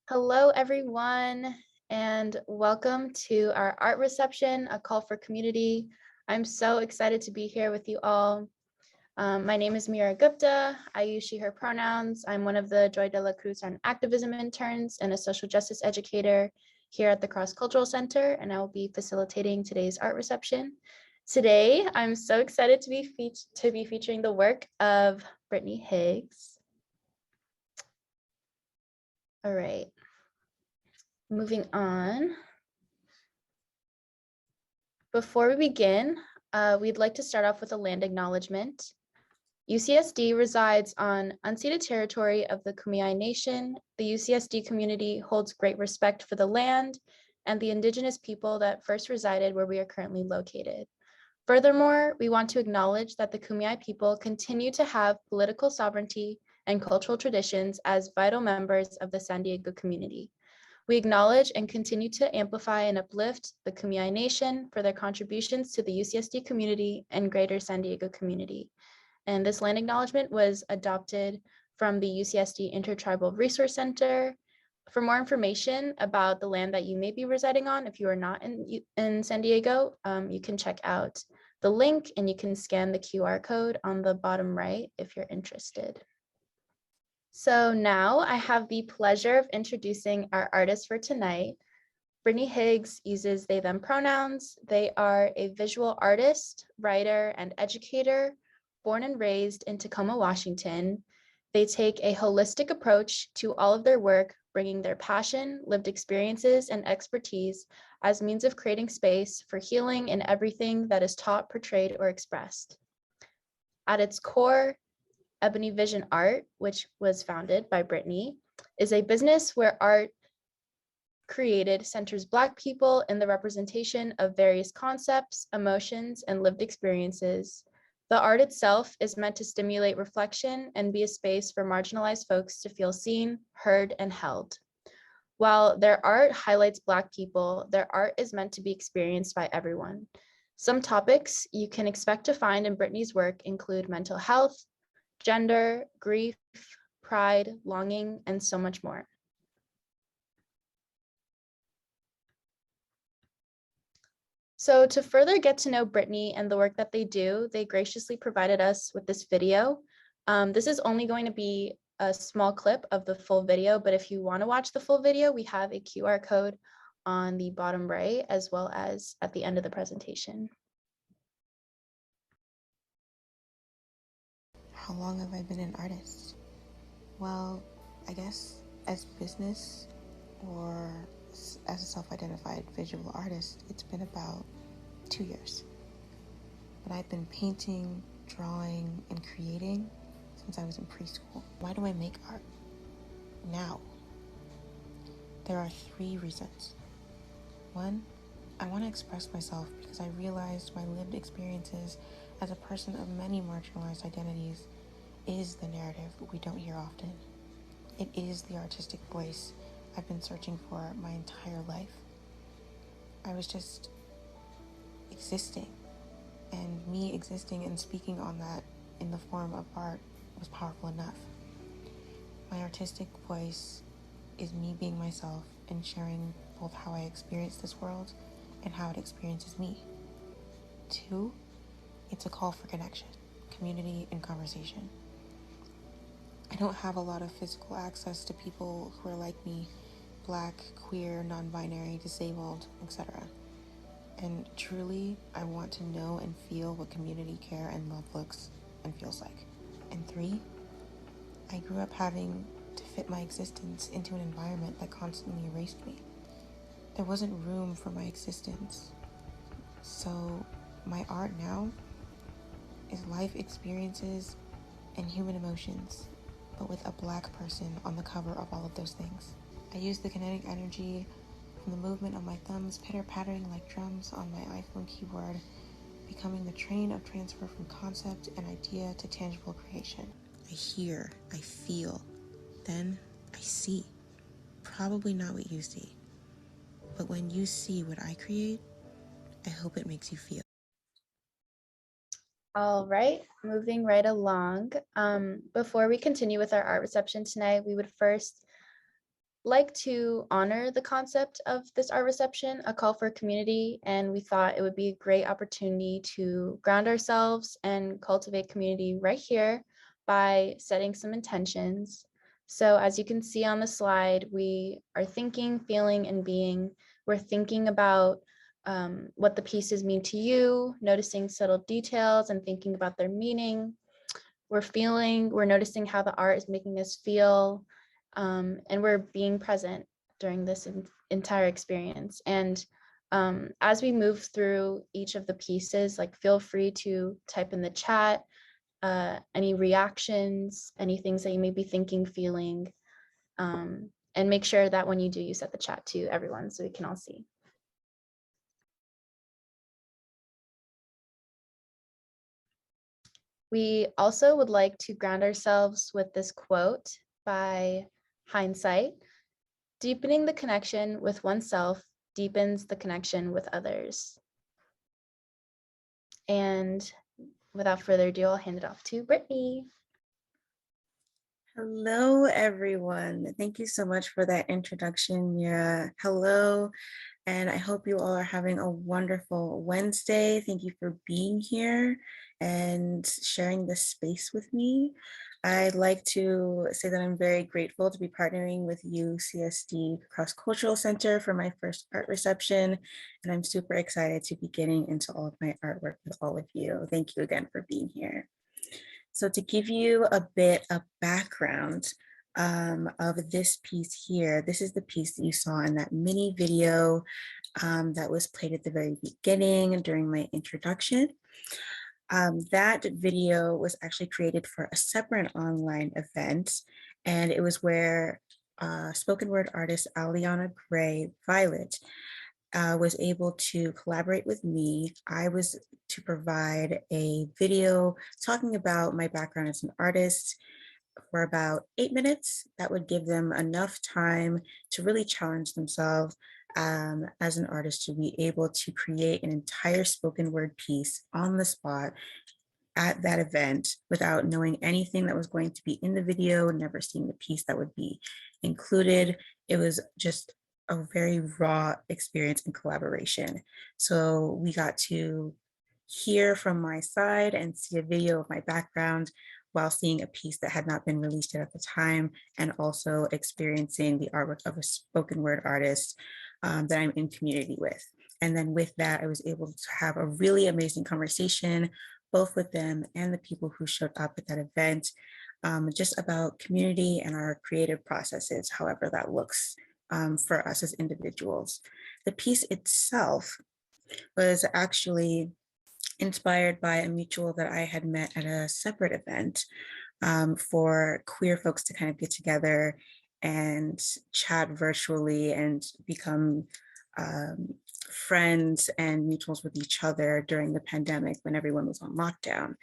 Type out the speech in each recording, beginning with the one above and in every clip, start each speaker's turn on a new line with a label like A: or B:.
A: Hello, everyone, and welcome to our art reception, a call for community. I'm so excited to be here with you all. My name is Mira Gupta. I use she, her pronouns. I'm one of the Joy de la Cruz and activism interns and a social justice educator here at the Cross-Cultural Center, and I will be facilitating today's art reception. Today, I'm so excited to be featuring the work of Brittany Higgs. All right. Moving on. Before we begin, we'd like to start off with a land acknowledgement. UCSD resides on unceded territory of the Kumeyaay Nation. The UCSD community holds great respect for the land and the indigenous people that first resided where we are currently located. Furthermore, we want to acknowledge that the Kumeyaay people continue to have political sovereignty and cultural traditions as vital members of the San Diego community. We acknowledge and continue to amplify and uplift the Kumeyaay Nation for their contributions to the UCSD community and greater San Diego community. And this land acknowledgement was adopted from the UCSD Intertribal Resource Center. For more information about the land that you may be residing on, if you are not in San Diego, you can check out the link and you can scan the QR code on the bottom right if you're interested. So now I have the pleasure of introducing our artist for tonight. Brittany Higgs uses they, them pronouns. They are a visual artist, writer, and educator, born and raised in Tacoma, Washington. They take a holistic approach to all of their work, bringing their passion, lived experiences, and expertise as means of creating space for healing in everything that is taught, portrayed, or expressed. At its core, Ebony Vision Art, which was founded by Brittany, is a business where art created centers Black people in the representation of various concepts, emotions, and lived experiences. The art itself is meant to stimulate reflection and be a space for marginalized folks to feel seen, heard, and held. While their art highlights Black people, their art is meant to be experienced by everyone. Some topics you can expect to find in Brittany's work include mental health, gender, grief, pride, longing, and so much more. So to further get to know Brittany and the work that they do, they graciously provided us with this video. This is only going to be a small clip of the full video, but if you want to watch the full video, we have a QR code on the bottom right, as well as at the end of the presentation.
B: How long have I been an artist? Well, I guess as business or as a self-identified visual artist, it's been about 2 years. But I've been painting, drawing, and creating since I was in preschool. Why do I make art now? There are 3 reasons. 1, I want to express myself because I realized my lived experiences as a person of many marginalized identities is the narrative we don't hear often. It is the artistic voice I've been searching for my entire life. I was just existing, and me existing and speaking on that in the form of art was powerful enough. My artistic voice is me being myself and sharing both how I experience this world and how it experiences me. 2, it's a call for connection, community, and conversation. I don't have a lot of physical access to people who are like me, Black, queer, non-binary, disabled, etc. And truly, I want to know and feel what community care and love looks and feels like. And 3, I grew up having to fit my existence into an environment that constantly erased me. There wasn't room for my existence. So my art now is life experiences and human emotions, but with a Black person on the cover of all of those things. I use the kinetic energy from the movement of my thumbs pitter-pattering like drums on my iPhone keyboard, becoming the train of transfer from concept and idea to tangible creation. I hear, I feel, then I see. Probably not what you see, but when you see what I create, I hope it makes you feel.
A: All right, moving right along. Before we continue with our art reception tonight, we would first like to honor the concept of this art reception, a call for community, and we thought it would be a great opportunity to ground ourselves and cultivate community right here by setting some intentions. So as you can see on the slide, we are thinking, feeling, and being. We're thinking about what the pieces mean to you, noticing subtle details and thinking about their meaning. We're noticing how the art is making us feel, and we're being present during this entire experience. And as we move through each of the pieces, like feel free to type in the chat any reactions, any things that you may be thinking, feeling, and make sure that when you do, you set the chat to everyone so we can all see. We also would like to ground ourselves with this quote by Hindsight. Deepening the connection with oneself deepens the connection with others. And without further ado, I'll hand it off to Brittany.
B: Hello, everyone. Thank you so much for that introduction, Mira. Hello, and I hope you all are having a wonderful Wednesday. Thank you for being here and sharing this space with me. I'd like to say that I'm very grateful to be partnering with UCSD Cross-Cultural Center for my first art reception, and I'm super excited to be getting into all of my artwork with all of you. Thank you again for being here. So to give you a bit of background of this piece here, this is the piece that you saw in that mini video that was played at the very beginning during my introduction. That video was actually created for a separate online event, and it was where spoken word artist Aliana Gray Violet was able to collaborate with me. I was to provide a video talking about my background as an artist for about 8 minutes. That would give them enough time to really challenge themselves as an artist to be able to create an entire spoken word piece on the spot at that event without knowing anything that was going to be in the video, never seeing the piece that would be included. It was just a very raw experience and collaboration. So we got to hear from my side and see a video of my background while seeing a piece that had not been released yet at the time, and also experiencing the artwork of a spoken word artist that I'm in community with. And then with that, I was able to have a really amazing conversation, both with them and the people who showed up at that event, just about community and our creative processes, however that looks for us as individuals. The piece itself was actually inspired by a mutual that I had met at a separate event for queer folks to kind of get together and chat virtually and become friends and mutuals with each other during the pandemic when everyone was on lockdown.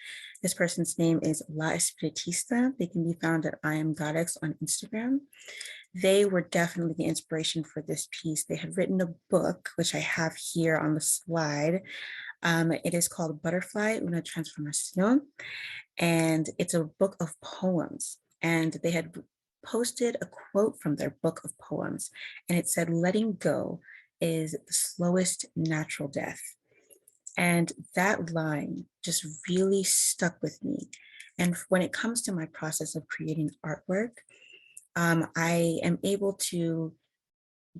B: This person's name is La Espiritista. They can be found at I Am Goddess on Instagram. They were definitely the inspiration for this piece. They had written a book, which I have here on the slide. It is called Butterfly, Una Transformación, and it's a book of poems. And they had posted a quote from their book of poems, and it said, "Letting go is the slowest natural death." And that line just really stuck with me. And when it comes to my process of creating artwork, I am able to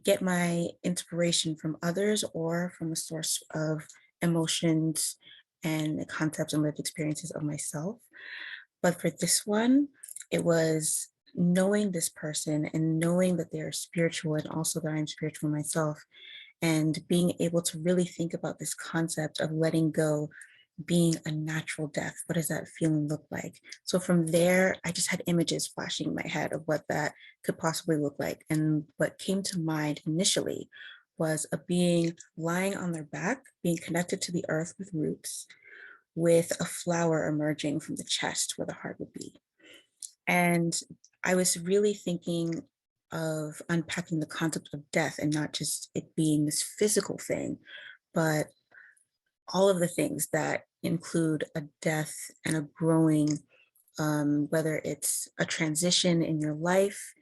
B: get my inspiration from others or from a source of emotions and the concepts and lived experiences of myself. But for this one, it was knowing this person and knowing that they're spiritual and also that I'm spiritual myself, and being able to really think about this concept of letting go being a natural death. What does that feeling look like? So from there, I just had images flashing in my head of what that could possibly look like. And what came to mind initially was a being lying on their back, being connected to the earth with roots, with a flower emerging from the chest where the heart would be. And I was really thinking of unpacking the concept of death and not just it being this physical thing, but all of the things that include a death and a growing, whether it's a transition in your life,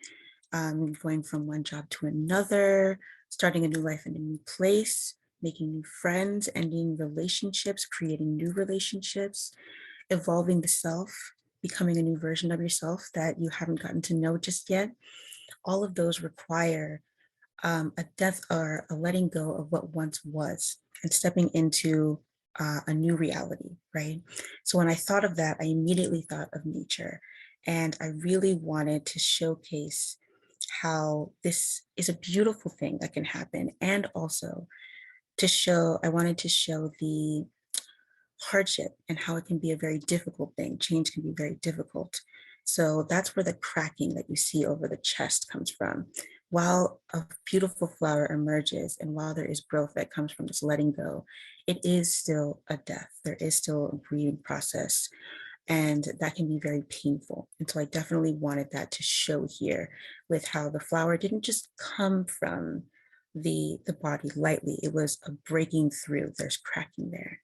B: going from one job to another, starting a new life in a new place, making new friends, ending relationships, creating new relationships, evolving the self, becoming a new version of yourself that you haven't gotten to know just yet. All of those require a death or a letting go of what once was and stepping into a new reality, right? So when I thought of that, I immediately thought of nature. And I really wanted to showcase how this is a beautiful thing that can happen. And also I wanted to show the hardship and how it can be a very difficult thing. Change can be very difficult. So that's where the cracking that you see over the chest comes from. While a beautiful flower emerges and while there is growth that comes from this letting go, it is still a death. There is still a grieving process, and that can be very painful. And so I definitely wanted that to show here with how the flower didn't just come from the body lightly. It was a breaking through. There's cracking there.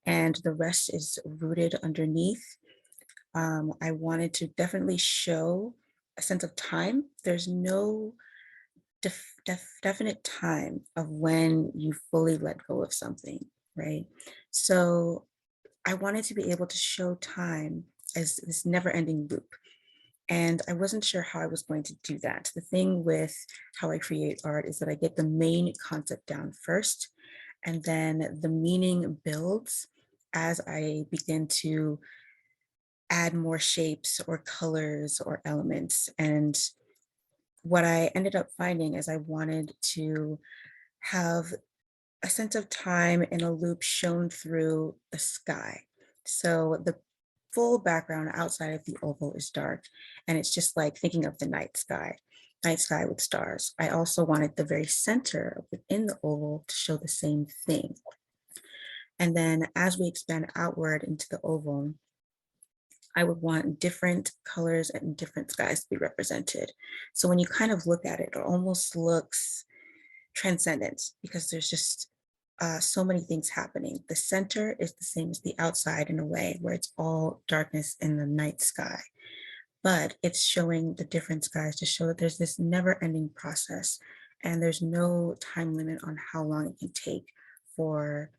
B: And the rest is rooted underneath. I wanted to definitely show a sense of time. There's no definite time of when you fully let go of something, right? So I wanted to be able to show time as this never-ending loop. And I wasn't sure how I was going to do that. The thing with how I create art is that I get the main concept down first, and then the meaning builds as I begin to add more shapes or colors or elements. And what I ended up finding is I wanted to have a sense of time in a loop shown through the sky. So the full background outside of the oval is dark, and it's just like thinking of the night sky with stars. I also wanted the very center within the oval to show the same thing. And then as we expand outward into the oval, I would want different colors and different skies to be represented. So when you kind of look at it, it almost looks transcendent because there's just so many things happening. The center is the same as the outside in a way where it's all darkness in the night sky, but it's showing the different skies to show that there's this never ending process and there's no time limit on how long it can take for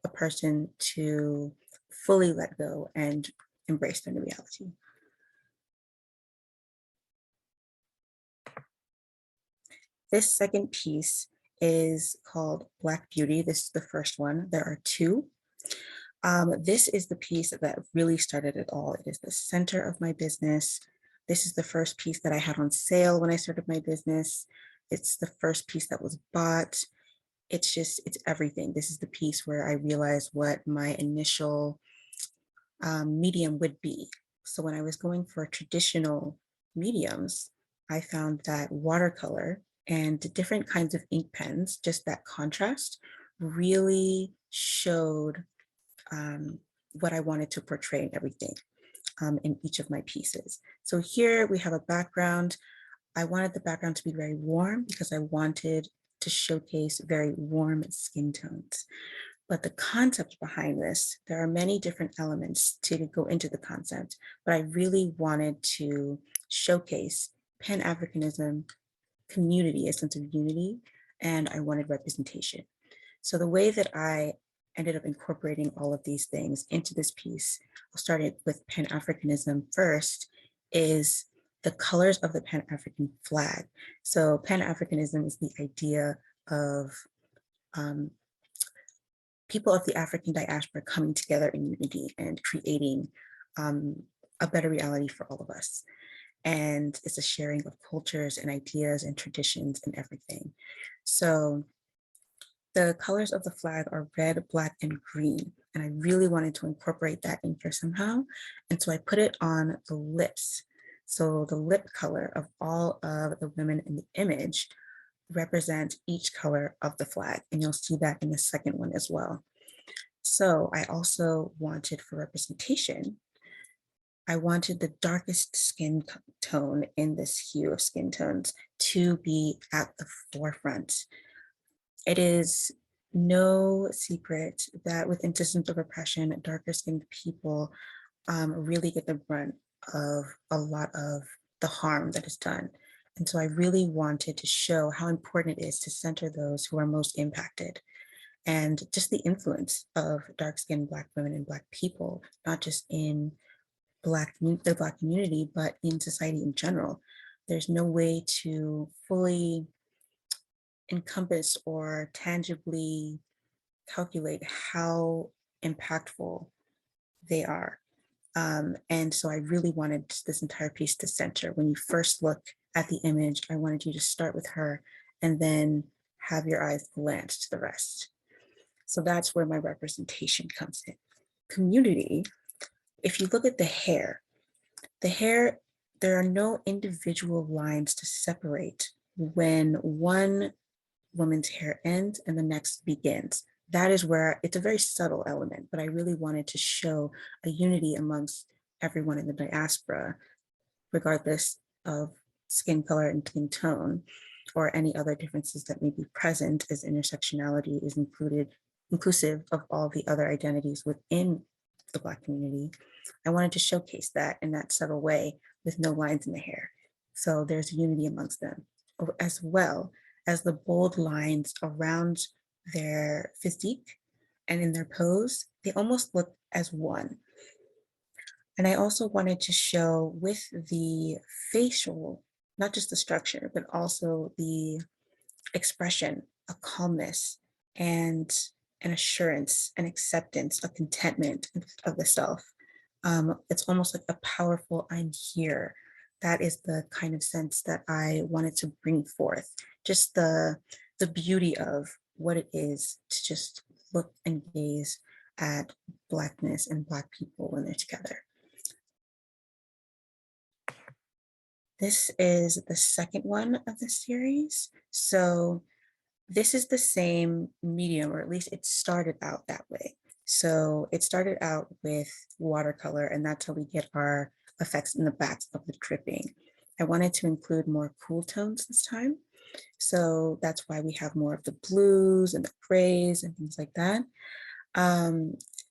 B: a person to fully let go and embrace their new reality. This second piece is called Black Beauty. This is the first one. There are two. This is the piece that really started it all. It is the center of my business. This is the first piece that I had on sale when I started my business. It's the first piece that was bought. It's everything. This is the piece where I realized what my initial medium would be. So when I was going for traditional mediums, I found that watercolor and different kinds of ink pens, just that contrast, really showed what I wanted to portray in everything in each of my pieces. So here we have a background. I wanted the background to be very warm because I wanted to showcase very warm skin tones. But the concept behind this, there are many different elements to go into the concept, but I really wanted to showcase Pan-Africanism, community, a sense of unity, and I wanted representation. So the way that I ended up incorporating all of these things into this piece, I'll start it with Pan-Africanism first, is the colors of the Pan-African flag. So Pan-Africanism is the idea of people of the African diaspora coming together in unity and creating a better reality for all of us. And it's a sharing of cultures and ideas and traditions and everything. So the colors of the flag are red, black, and green. And I really wanted to incorporate that in here somehow. And so I put it on the lips. So the lip color of all of the women in the image represent each color of the flag. And you'll see that in the second one as well. So I also wanted for representation, I wanted the darkest skin tone in this hue of skin tones to be at the forefront. It is no secret that within systems of oppression, darker skinned people really get the brunt of a lot of the harm that is done. And so I really wanted to show how important it is to center those who are most impacted, and just the influence of dark-skinned Black women and Black people, not just in the Black community, but in society in general. There's no way to fully encompass or tangibly calculate how impactful they are. And so I really wanted this entire piece to center. When you first look at the image, I wanted you to start with her and then have your eyes glance to the rest. So that's where my representation comes in. Community, if you look at the hair, there are no individual lines to separate when one woman's hair ends and the next begins. That is where it's a very subtle element, but I really wanted to show a unity amongst everyone in the diaspora, regardless of skin color and skin tone, or any other differences that may be present, as intersectionality is inclusive of all the other identities within the Black community. I wanted to showcase that in that subtle way with no lines in the hair. So there's unity amongst them, as well as the bold lines around their physique and in their pose. They almost look as one. And I also wanted to show with the facial, not just the structure, but also the expression, a calmness and an assurance, an acceptance, a contentment of the self. It's almost like a powerful "I'm here." That is the kind of sense that I wanted to bring forth. Just the beauty of what it is to just look and gaze at Blackness and Black people when they're together. This is the second one of the series. So this is the same medium, or at least it started out that way. So it started out with watercolor, and that's how we get our effects in the backs of the dripping. I wanted to include more cool tones this time. So that's why we have more of the blues and the grays and things like that.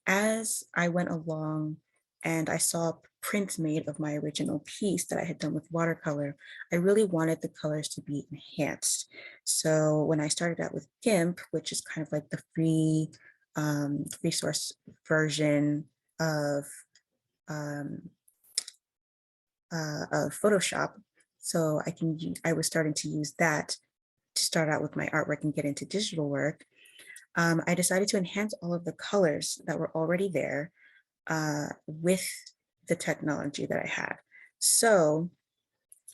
B: As I went along and I saw prints made of my original piece that I had done with watercolor, I really wanted the colors to be enhanced. So when I started out with GIMP, which is kind of like the free resource version of Photoshop, so I was starting to use that to start out with my artwork and get into digital work. I decided to enhance all of the colors that were already there with the technology that I had. So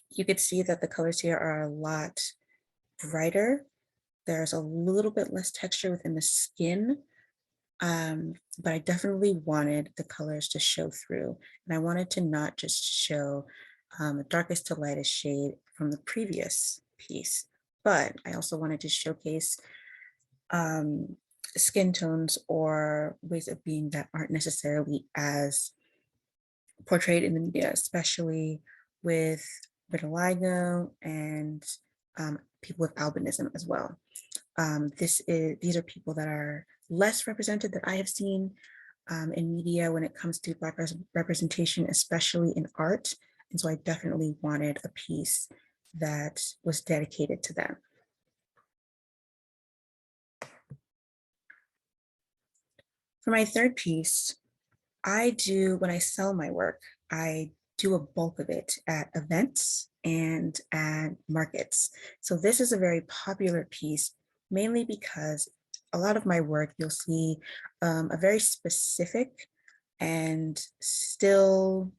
B: you could see that the colors here are a lot brighter. There's a little bit less texture within the skin, but I definitely wanted the colors to show through. And I wanted to not just show darkest to lightest shade from the previous piece, but I also wanted to showcase skin tones or ways of being that aren't necessarily as portrayed in the media, especially with vitiligo and people with albinism as well. These are people that are less represented that I have seen in media when it comes to Black representation, especially in art. And so I definitely wanted a piece that was dedicated to them. For my third piece, when I sell my work, I do a bulk of it at events and at markets. So this is a very popular piece, mainly because a lot of my work, you'll see a very specific and still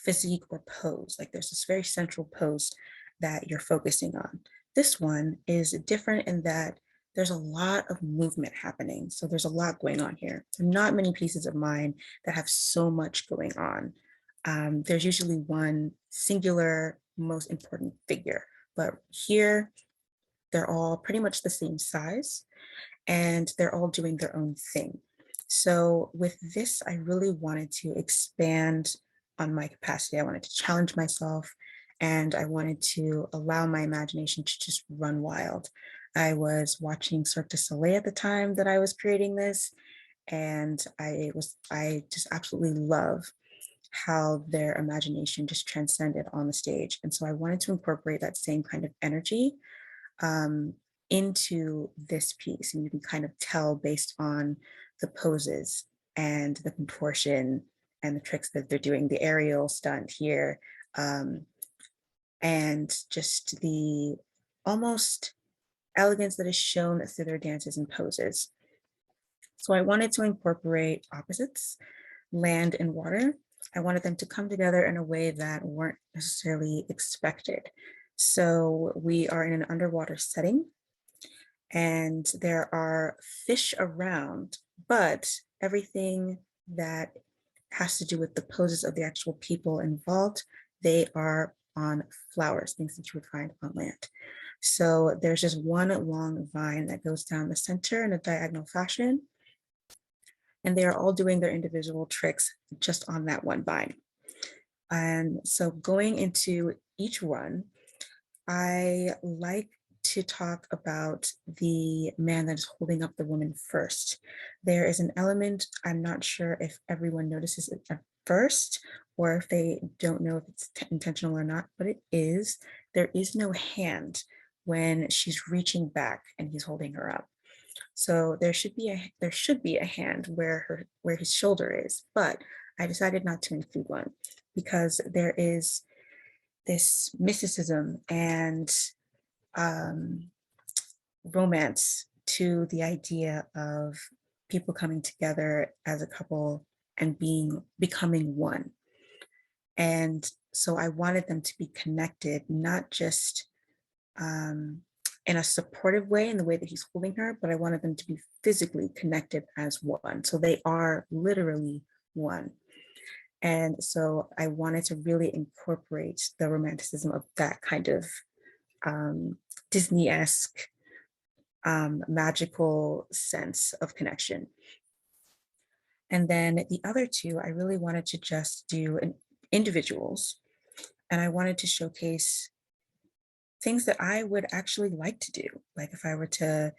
B: physique or pose. Like there's this very central pose that you're focusing on. This one is different in that there's a lot of movement happening. So there's a lot going on here. There are not many pieces of mine that have so much going on. There's usually one singular, most important figure, but here they're all pretty much the same size and they're all doing their own thing. So with this, I really wanted to expand on my capacity. I wanted to challenge myself and I wanted to allow my imagination to just run wild. I was watching Cirque du Soleil at the time that I was creating this, and I just absolutely love how their imagination just transcended on the stage. And so I wanted to incorporate that same kind of energy into this piece. And you can kind of tell based on the poses and the contortion and the tricks that they're doing, the aerial stunt here, and just the almost elegance that is shown through their dances and poses. So I wanted to incorporate opposites, land and water. I wanted them to come together in a way that weren't necessarily expected. So we are in an underwater setting and there are fish around, but everything that has to do with the poses of the actual people involved, they are on flowers, things that you would find on land. So there's just one long vine that goes down the center in a diagonal fashion, and they are all doing their individual tricks just on that one vine. And so going into each one, I like to talk about the man that is holding up the woman first. There is an element, I'm not sure if everyone notices it at first, or if they don't know if it's intentional or not, but it is. There is no hand when she's reaching back and he's holding her up. So there should be a hand where his shoulder is, but I decided not to include one because there is this mysticism and romance to the idea of people coming together as a couple and becoming one. And so I wanted them to be connected, not just in a supportive way, in the way that he's holding her, but I wanted them to be physically connected as one. So they are literally one. And so I wanted to really incorporate the romanticism of that kind of Disney-esque magical sense of connection. And then the other two, I really wanted to just do individuals. And I wanted to showcase things that I would actually like to do. Like if I were to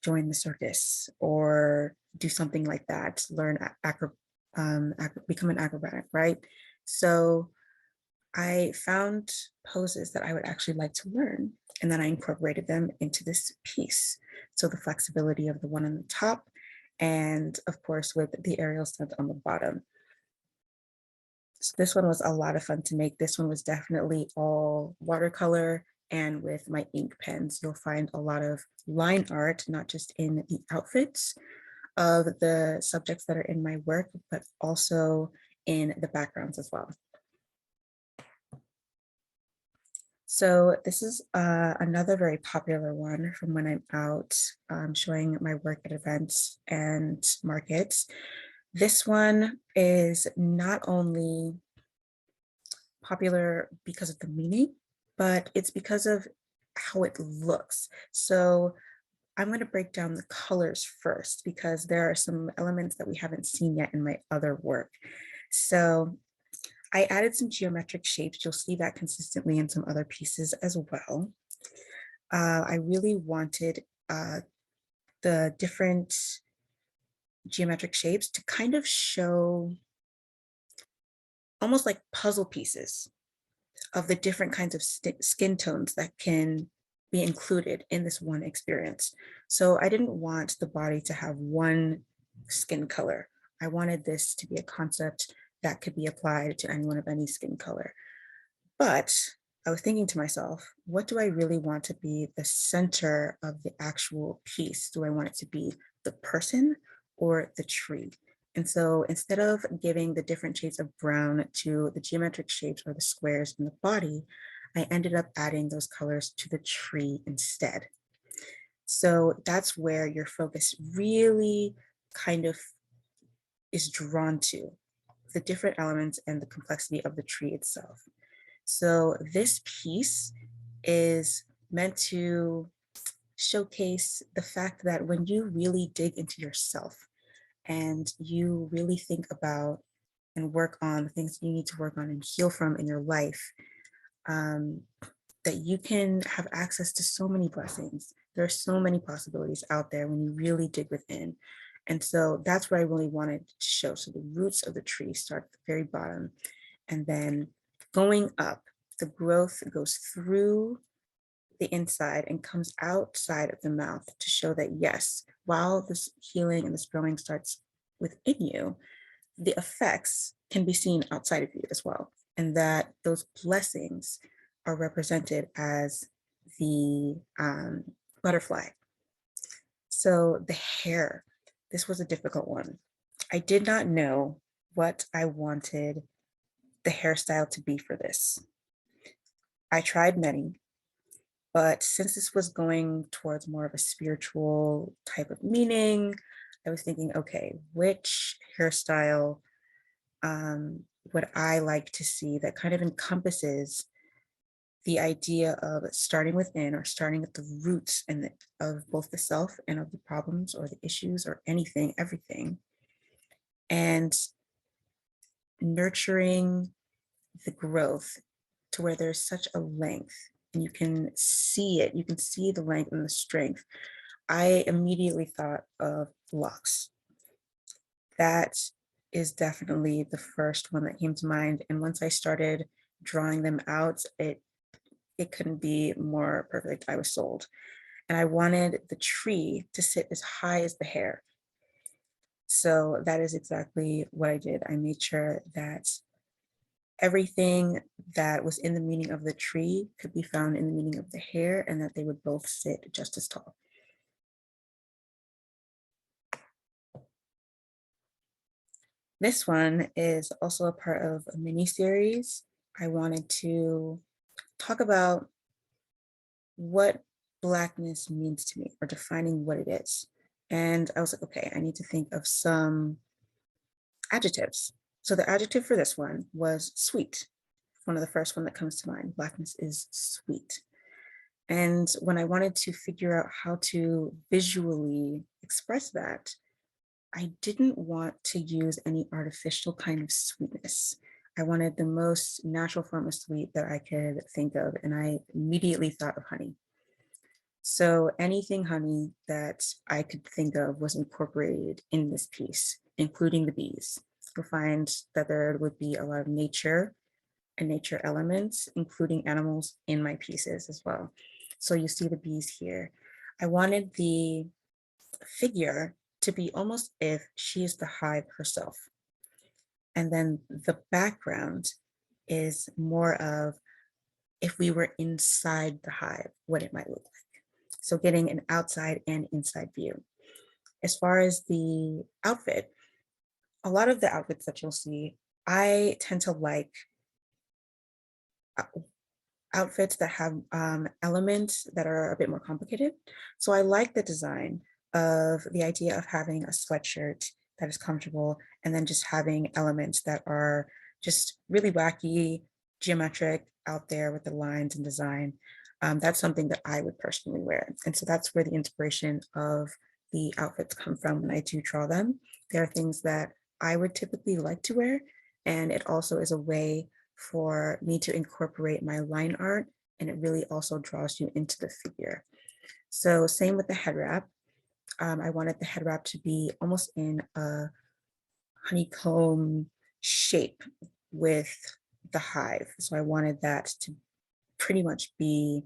B: join the circus or do something like that, learn become an acrobat, right? So I found poses that I would actually like to learn, and then I incorporated them into this piece. So the flexibility of the one on the top, and of course with the aerial stunt on the bottom. So this one was a lot of fun to make. This one was definitely all watercolor and with my ink pens. You'll find a lot of line art, not just in the outfits of the subjects that are in my work, but also in the backgrounds as well. So this is another very popular one from when I'm out showing my work at events and markets. This one is not only popular because of the meaning, but it's because of how it looks. So I'm going to break down the colors first because there are some elements that we haven't seen yet in my other work. So I added some geometric shapes. You'll see that consistently in some other pieces as well. I really wanted the different geometric shapes to kind of show almost like puzzle pieces of the different kinds of skin tones that can be included in this one experience. So I didn't want the body to have one skin color. I wanted this to be a concept that could be applied to anyone of any skin color. But I was thinking to myself, what do I really want to be the center of the actual piece? Do I want it to be the person or the tree? And so instead of giving the different shades of brown to the geometric shapes or the squares in the body, I ended up adding those colors to the tree instead. So that's where your focus really kind of is drawn to, the different elements and the complexity of the tree itself. So this piece is meant to showcase the fact that when you really dig into yourself and you really think about and work on the things you need to work on and heal from in your life, that you can have access to so many blessings. There are so many possibilities out there when you really dig within. And so that's what I really wanted to show. So the roots of the tree start at the very bottom, and then going up, the growth goes through the inside and comes outside of the mouth to show that, yes, while this healing and this growing starts within you, the effects can be seen outside of you as well. And that those blessings are represented as the butterfly. So the hair, this was a difficult one. I did not know what I wanted the hairstyle to be for this. I tried many, but since this was going towards more of a spiritual type of meaning, I was thinking, okay, which hairstyle would I like to see that kind of encompasses the idea of starting within, or starting at the roots and of both the self and of the problems or the issues or anything, everything, and nurturing the growth to where there's such a length and you can see it, you can see the length and the strength. I immediately thought of locks. That is definitely the first one that came to mind. And once I started drawing them out, it couldn't be more perfect. I was sold. And I wanted the tree to sit as high as the hair. So that is exactly what I did. I made sure that everything that was in the meaning of the tree could be found in the meaning of the hair, and that they would both sit just as tall. This one is also a part of a mini series. I wanted to talk about what Blackness means to me, or defining what it is. And I was like, okay, I need to think of some adjectives. So the adjective for this one was sweet. One of the first one that comes to mind. Blackness is sweet. And when I wanted to figure out how to visually express that, I didn't want to use any artificial kind of sweetness. I wanted the most natural form of sweet that I could think of, and I immediately thought of honey. So anything honey that I could think of was incorporated in this piece, including the bees. You'll find that there would be a lot of nature and nature elements, including animals, in my pieces as well. So you see the bees here. I wanted the figure to be almost if she is the hive herself. And then the background is more of if we were inside the hive, what it might look like. So getting an outside and inside view. As far as the outfit, a lot of the outfits that you'll see, I tend to like outfits that have elements that are a bit more complicated. So I like the design of the idea of having a sweatshirt that is comfortable, and then just having elements that are just really wacky, geometric, out there with the lines and design. That's something that I would personally wear. And so that's where the inspiration of the outfits come from when I do draw them. There are things that I would typically like to wear, and it also is a way for me to incorporate my line art, and it really also draws you into the figure. So same with the head wrap. I wanted the head wrap to be almost in a honeycomb shape with the hive. So I wanted that to pretty much be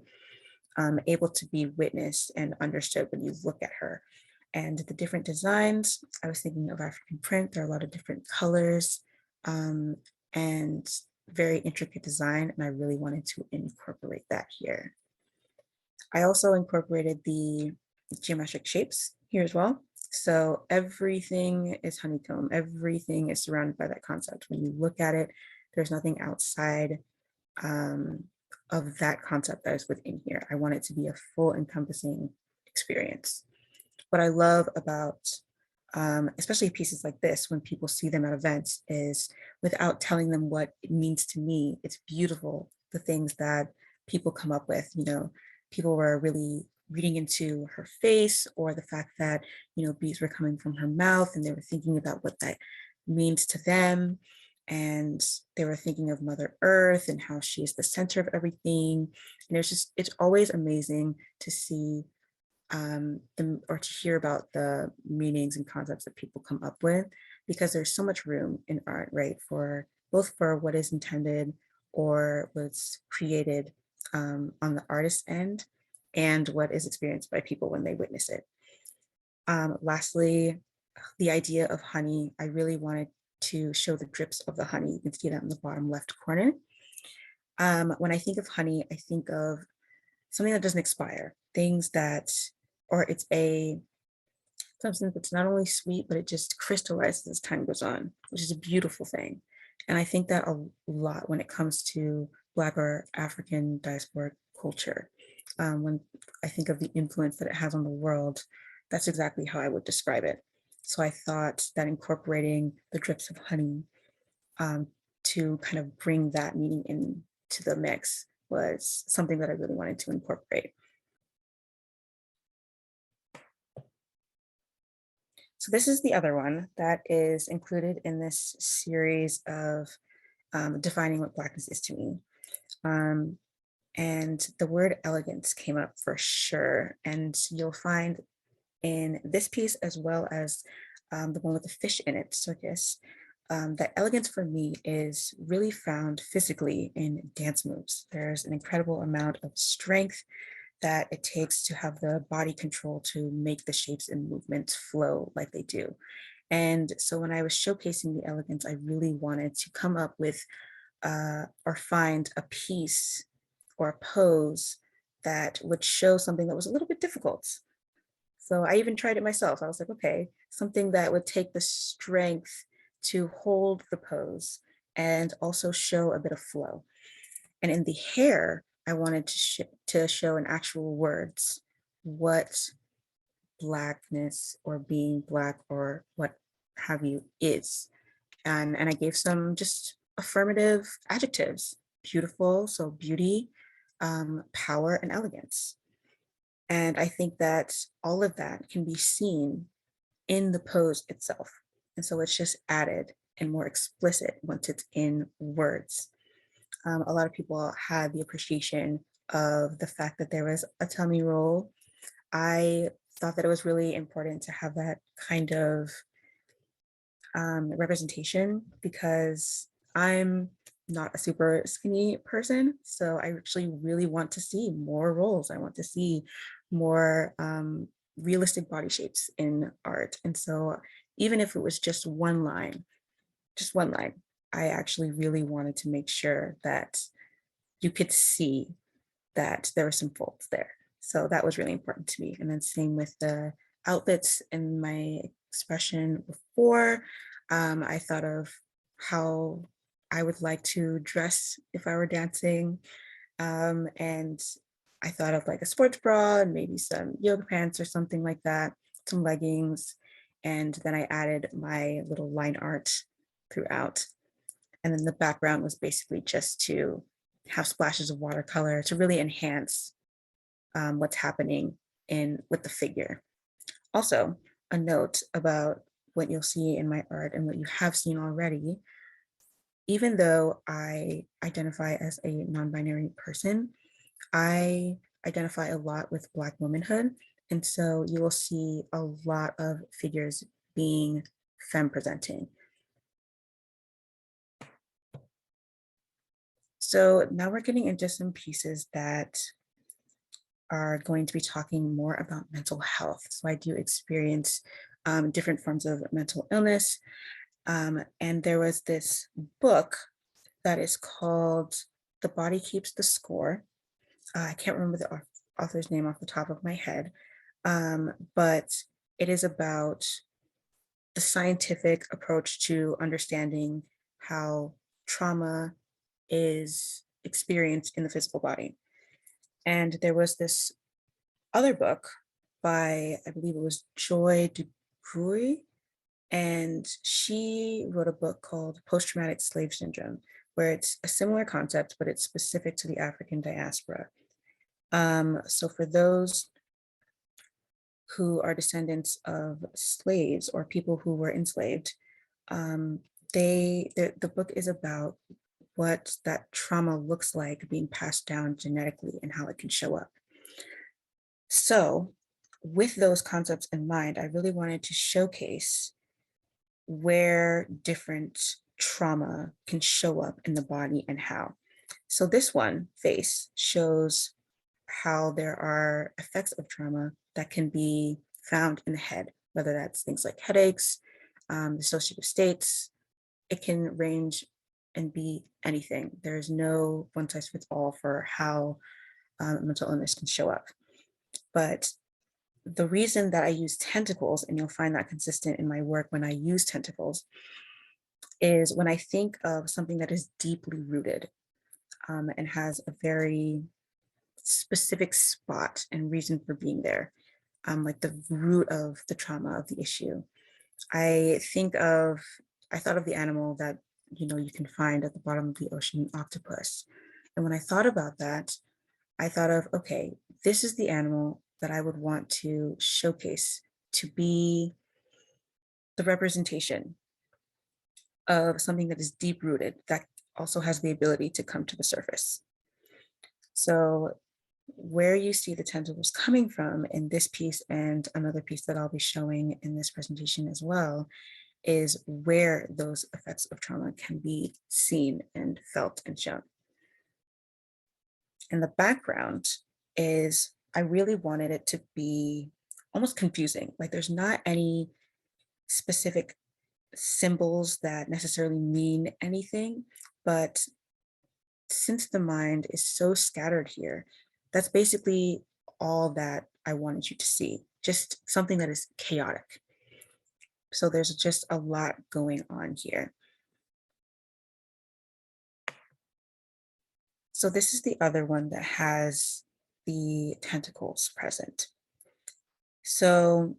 B: able to be witnessed and understood when you look at her. And the different designs, I was thinking of African print. There are a lot of different colors and very intricate design, and I really wanted to incorporate that here. I also incorporated the geometric shapes here as well. So everything is honeycomb, everything is surrounded by that concept. When you look at it, there's nothing outside of that concept that is within here. I want it to be a full encompassing experience. What I love about especially pieces like this, when people see them at events, is without telling them what it means to me, it's beautiful, the things that people come up with. You know, people were really reading into her face, or the fact that, you know, bees were coming from her mouth, and they were thinking about what that means to them. And they were thinking of Mother Earth and how she's the center of everything. And it's always amazing to see or to hear about the meanings and concepts that people come up with, because there's so much room in art, right, for both for what is intended or what's created on the artist's end and what is experienced by people when they witness it. Lastly, the idea of honey, I really wanted to show the drips of the honey. You can see that in the bottom left corner. When I think of honey, I think of something that doesn't expire, things that, or it's a substance that's not only sweet, but it just crystallizes as time goes on, which is a beautiful thing. And I think that a lot when it comes to Black or African diasporic culture. When I think of the influence that it has on the world, that's exactly how I would describe it. So I thought that incorporating the drips of honey to kind of bring that meaning into the mix was something that I really wanted to incorporate. So this is the other one that is included in this series of defining what Blackness is to me. And the word elegance came up for sure. And you'll find in this piece, as well as the one with the fish in it, circus, that elegance for me is really found physically in dance moves. There's an incredible amount of strength that it takes to have the body control to make the shapes and movements flow like they do. And so when I was showcasing the elegance, I really wanted to come up with or find a piece or a pose that would show something that was a little bit difficult. So I even tried it myself. I was like, okay, something that would take the strength to hold the pose and also show a bit of flow. And in the hair, I wanted to show in actual words what Blackness or being Black or what have you is. And I gave some just affirmative adjectives: beautiful, so beauty, power, and elegance. And I think that all of that can be seen in the pose itself. And so it's just added and more explicit once it's in words. A lot of people had the appreciation of the fact that there was a tummy roll. I thought that it was really important to have that kind of representation because I'm not a super skinny person. So I actually really want to see more rolls. I want to see more realistic body shapes in art. And so even if it was just one line, I actually really wanted to make sure that you could see that there were some folds there. So that was really important to me. And then same with the outfits in my expression before. I thought of how I would like to dress if I were dancing. And I thought of like a sports bra and maybe some yoga pants or something like that, some leggings. And then I added my little line art throughout. And then the background was basically just to have splashes of watercolor to really enhance what's happening with the figure. Also, a note about what you'll see in my art and what you have seen already. Even though I identify as a non-binary person, I identify a lot with Black womanhood. And so you will see a lot of figures being femme presenting. So now we're getting into some pieces that are going to be talking more about mental health. So I do experience different forms of mental illness. And there was this book that is called The Body Keeps the Score. I can't remember the author's name off the top of my head, but it is about the scientific approach to understanding how trauma is experienced in the physical body. And there was this other book by, I believe it was Joy DeGruy, and she wrote a book called Post-Traumatic Slave Syndrome, where it's a similar concept, but it's specific to the African diaspora. So for those who are descendants of slaves or people who were enslaved, the book is about what that trauma looks like being passed down genetically and how it can show up. So with those concepts in mind, I really wanted to showcase where different trauma can show up in the body and how. So this one, face, shows how there are effects of trauma that can be found in the head, whether that's things like headaches, dissociative states. It can range and be anything. There's no one size fits all for how mental illness can show up. But the reason that I use tentacles, and you'll find that consistent in my work when I use tentacles, is when I think of something that is deeply rooted and has a very specific spot and reason for being there, like the root of the trauma of the issue. I thought of the animal that you can find at the bottom of the ocean, octopus. And when I thought about that, I thought of, okay, this is the animal that I would want to showcase to be the representation of something that is deep rooted, that also has the ability to come to the surface. So where you see the tentacles coming from in this piece and another piece that I'll be showing in this presentation as well, is where those effects of trauma can be seen and felt and shown. And the background is, I really wanted it to be almost confusing. Like there's not any specific symbols that necessarily mean anything, but since the mind is so scattered here, that's basically all that I wanted you to see, just something that is chaotic. So there's just a lot going on here. So this is the other one that has the tentacles present. So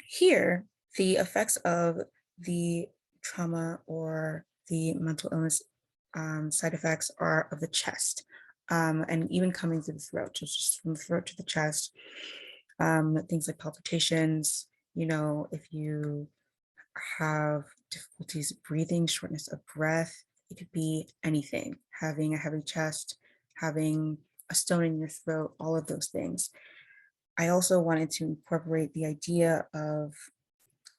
B: here, the effects of the trauma or the mental illness side effects are of the chest, and even coming through the throat, just from the throat to the chest. Things like palpitations, if you have difficulties breathing, shortness of breath, it could be anything, having a heavy chest, having a stone in your throat, all of those things. I also wanted to incorporate the idea of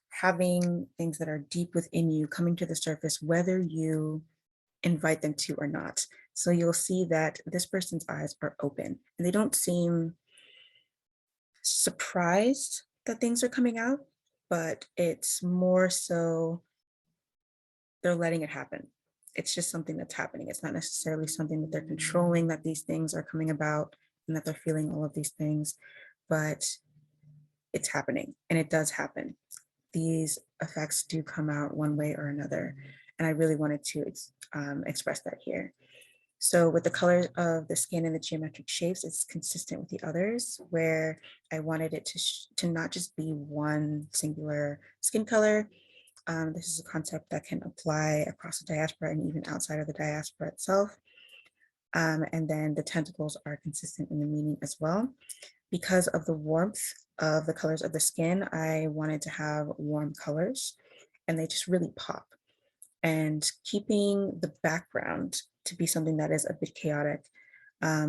B: having things that are deep within you coming to the surface, whether you invite them to or not. So you'll see that this person's eyes are open and they don't seem surprised that things are coming out, but it's more so they're letting it happen. It's just something that's happening. It's not necessarily something that they're controlling, that these things are coming about and that they're feeling all of these things, but it's happening and it does happen. These effects do come out one way or another. And I really wanted to express that here. So with the colors of the skin and the geometric shapes, it's consistent with the others, where I wanted it to not just be one singular skin color. This is a concept that can apply across the diaspora and even outside of the diaspora itself. And then the tentacles are consistent in the meaning as well. Because of the warmth of the colors of the skin, I wanted to have warm colors and they just really pop. And keeping the background to be something that is a bit chaotic,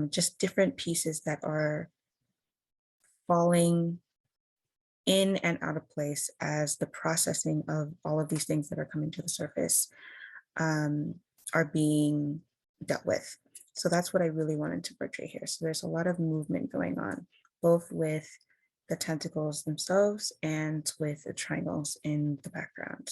B: just different pieces that are falling in and out of place as the processing of all of these things that are coming to the surface are being dealt with. So that's what I really wanted to portray here. So there's a lot of movement going on, both with the tentacles themselves and with the triangles in the background.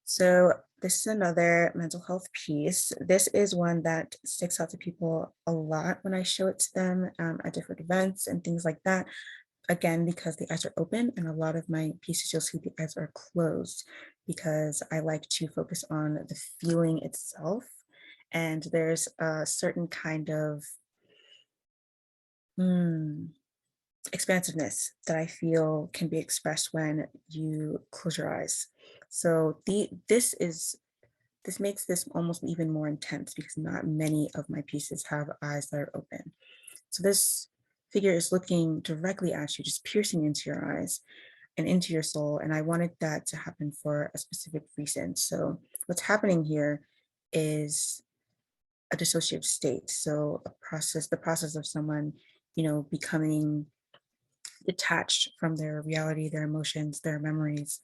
B: So this is another mental health piece. This is one that sticks out to people a lot when I show it to them at different events and things like that. Again, because the eyes are open, and a lot of my pieces, you'll see the eyes are closed because I like to focus on the feeling itself. And there's a certain kind of expansiveness that I feel can be expressed when you close your eyes. So this makes this almost even more intense because not many of my pieces have eyes that are open. So this figure is looking directly at you, just piercing into your eyes and into your soul. And I wanted that to happen for a specific reason. So what's happening here is a dissociative state. So the process of someone, becoming detached from their reality, their emotions, their memories,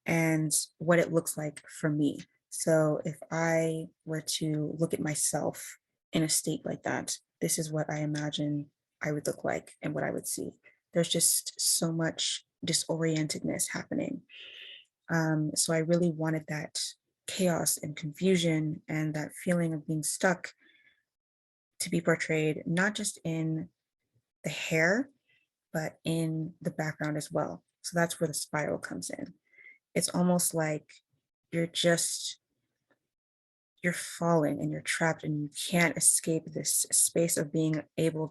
B: and what it looks like for me. So if I were to look at myself in a state like that, this is what I imagine I would look like and what I would see. There's just so much disorientedness happening. So I really wanted that chaos and confusion and that feeling of being stuck to be portrayed, not just in the hair, but in the background as well. So that's where the spiral comes in. It's almost like you're just, you're falling and you're trapped and you can't escape this space of being unable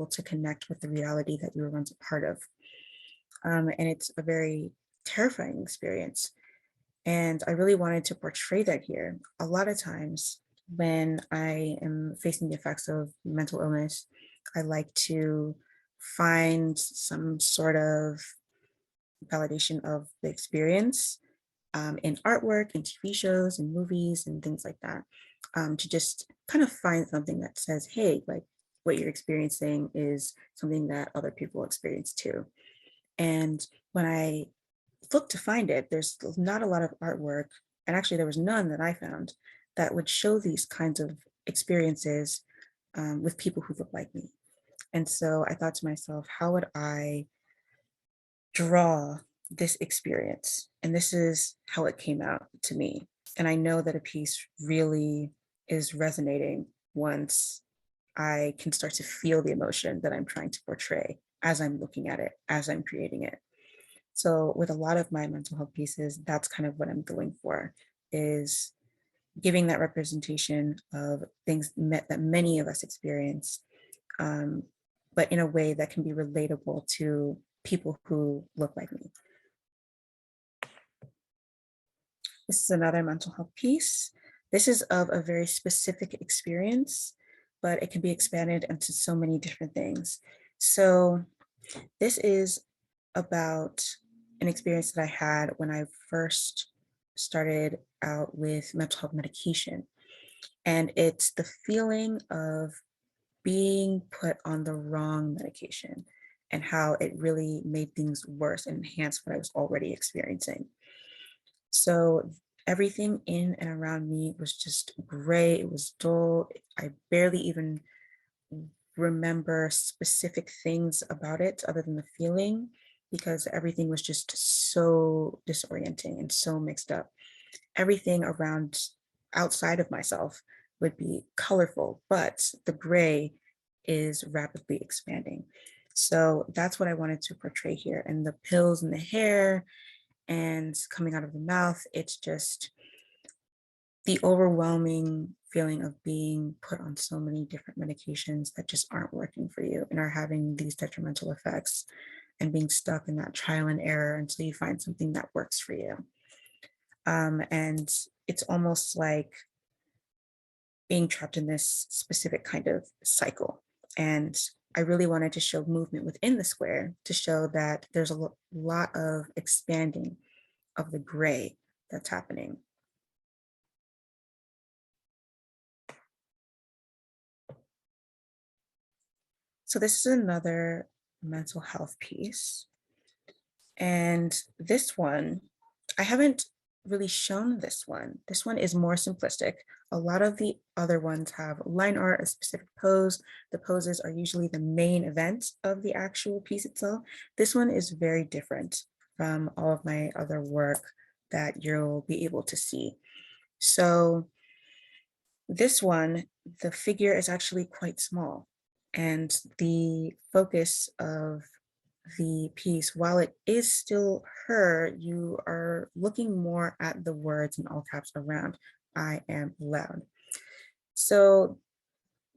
B: to connect with the reality that you were once a part of. And it's a very terrifying experience. And I really wanted to portray that here. A lot of times when I am facing the effects of mental illness, I like to find some sort of validation of the experience in artwork and TV shows and movies and things like that, to just kind of find something that says, hey, like what you're experiencing is something that other people experience too. And when I looked to find it, there's not a lot of artwork, and actually there was none that I found that would show these kinds of experiences with people who look like me. And so I thought to myself, how would I draw this experience? And this is how it came out to me. And I know that a piece really is resonating once I can start to feel the emotion that I'm trying to portray as I'm looking at it, as I'm creating it. So with a lot of my mental health pieces, that's kind of what I'm going for, is giving that representation of things that many of us experience, but in a way that can be relatable to people who look like me. This is another mental health piece. This is of a very specific experience, but it can be expanded into so many different things. So this is about an experience that I had when I first started out with mental health medication. And it's the feeling of being put on the wrong medication and how it really made things worse and enhanced what I was already experiencing. So everything in and around me was just gray, it was dull. I barely even remember specific things about it other than the feeling, because everything was just so disorienting and so mixed up. Everything around outside of myself would be colorful, but the gray is rapidly expanding. So that's what I wanted to portray here. And the pills in the hair and coming out of the mouth, it's just the overwhelming feeling of being put on so many different medications that just aren't working for you and are having these detrimental effects, and being stuck in that trial and error until you find something that works for you. And it's almost like being trapped in this specific kind of cycle. And I really wanted to show movement within the square to show that there's a lot of expanding of the gray that's happening. So this is another mental health piece. And this one, I haven't really shown this one. This one is more simplistic. A lot of the other ones have line art, a specific pose. The poses are usually the main event of the actual piece itself. This one is very different from all of my other work that you'll be able to see. So this one, the figure is actually quite small, and the focus of the piece, while it is still her, you are looking more at the words in all caps around "I am loud." So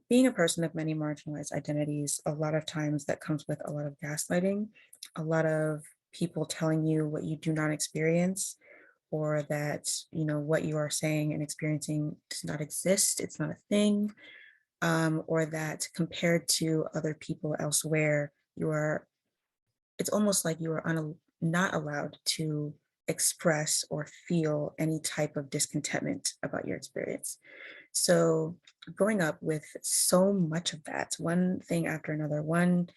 B: being a person of many marginalized identities, a lot of times that comes with a lot of gaslighting, a lot of people telling you what you do not experience, or that, what you are saying and experiencing does not exist, it's not a thing, or that compared to other people elsewhere, it's almost like you are not allowed to
C: express or feel any type of discontentment about your experience. So growing up with so much of that, one thing after another, one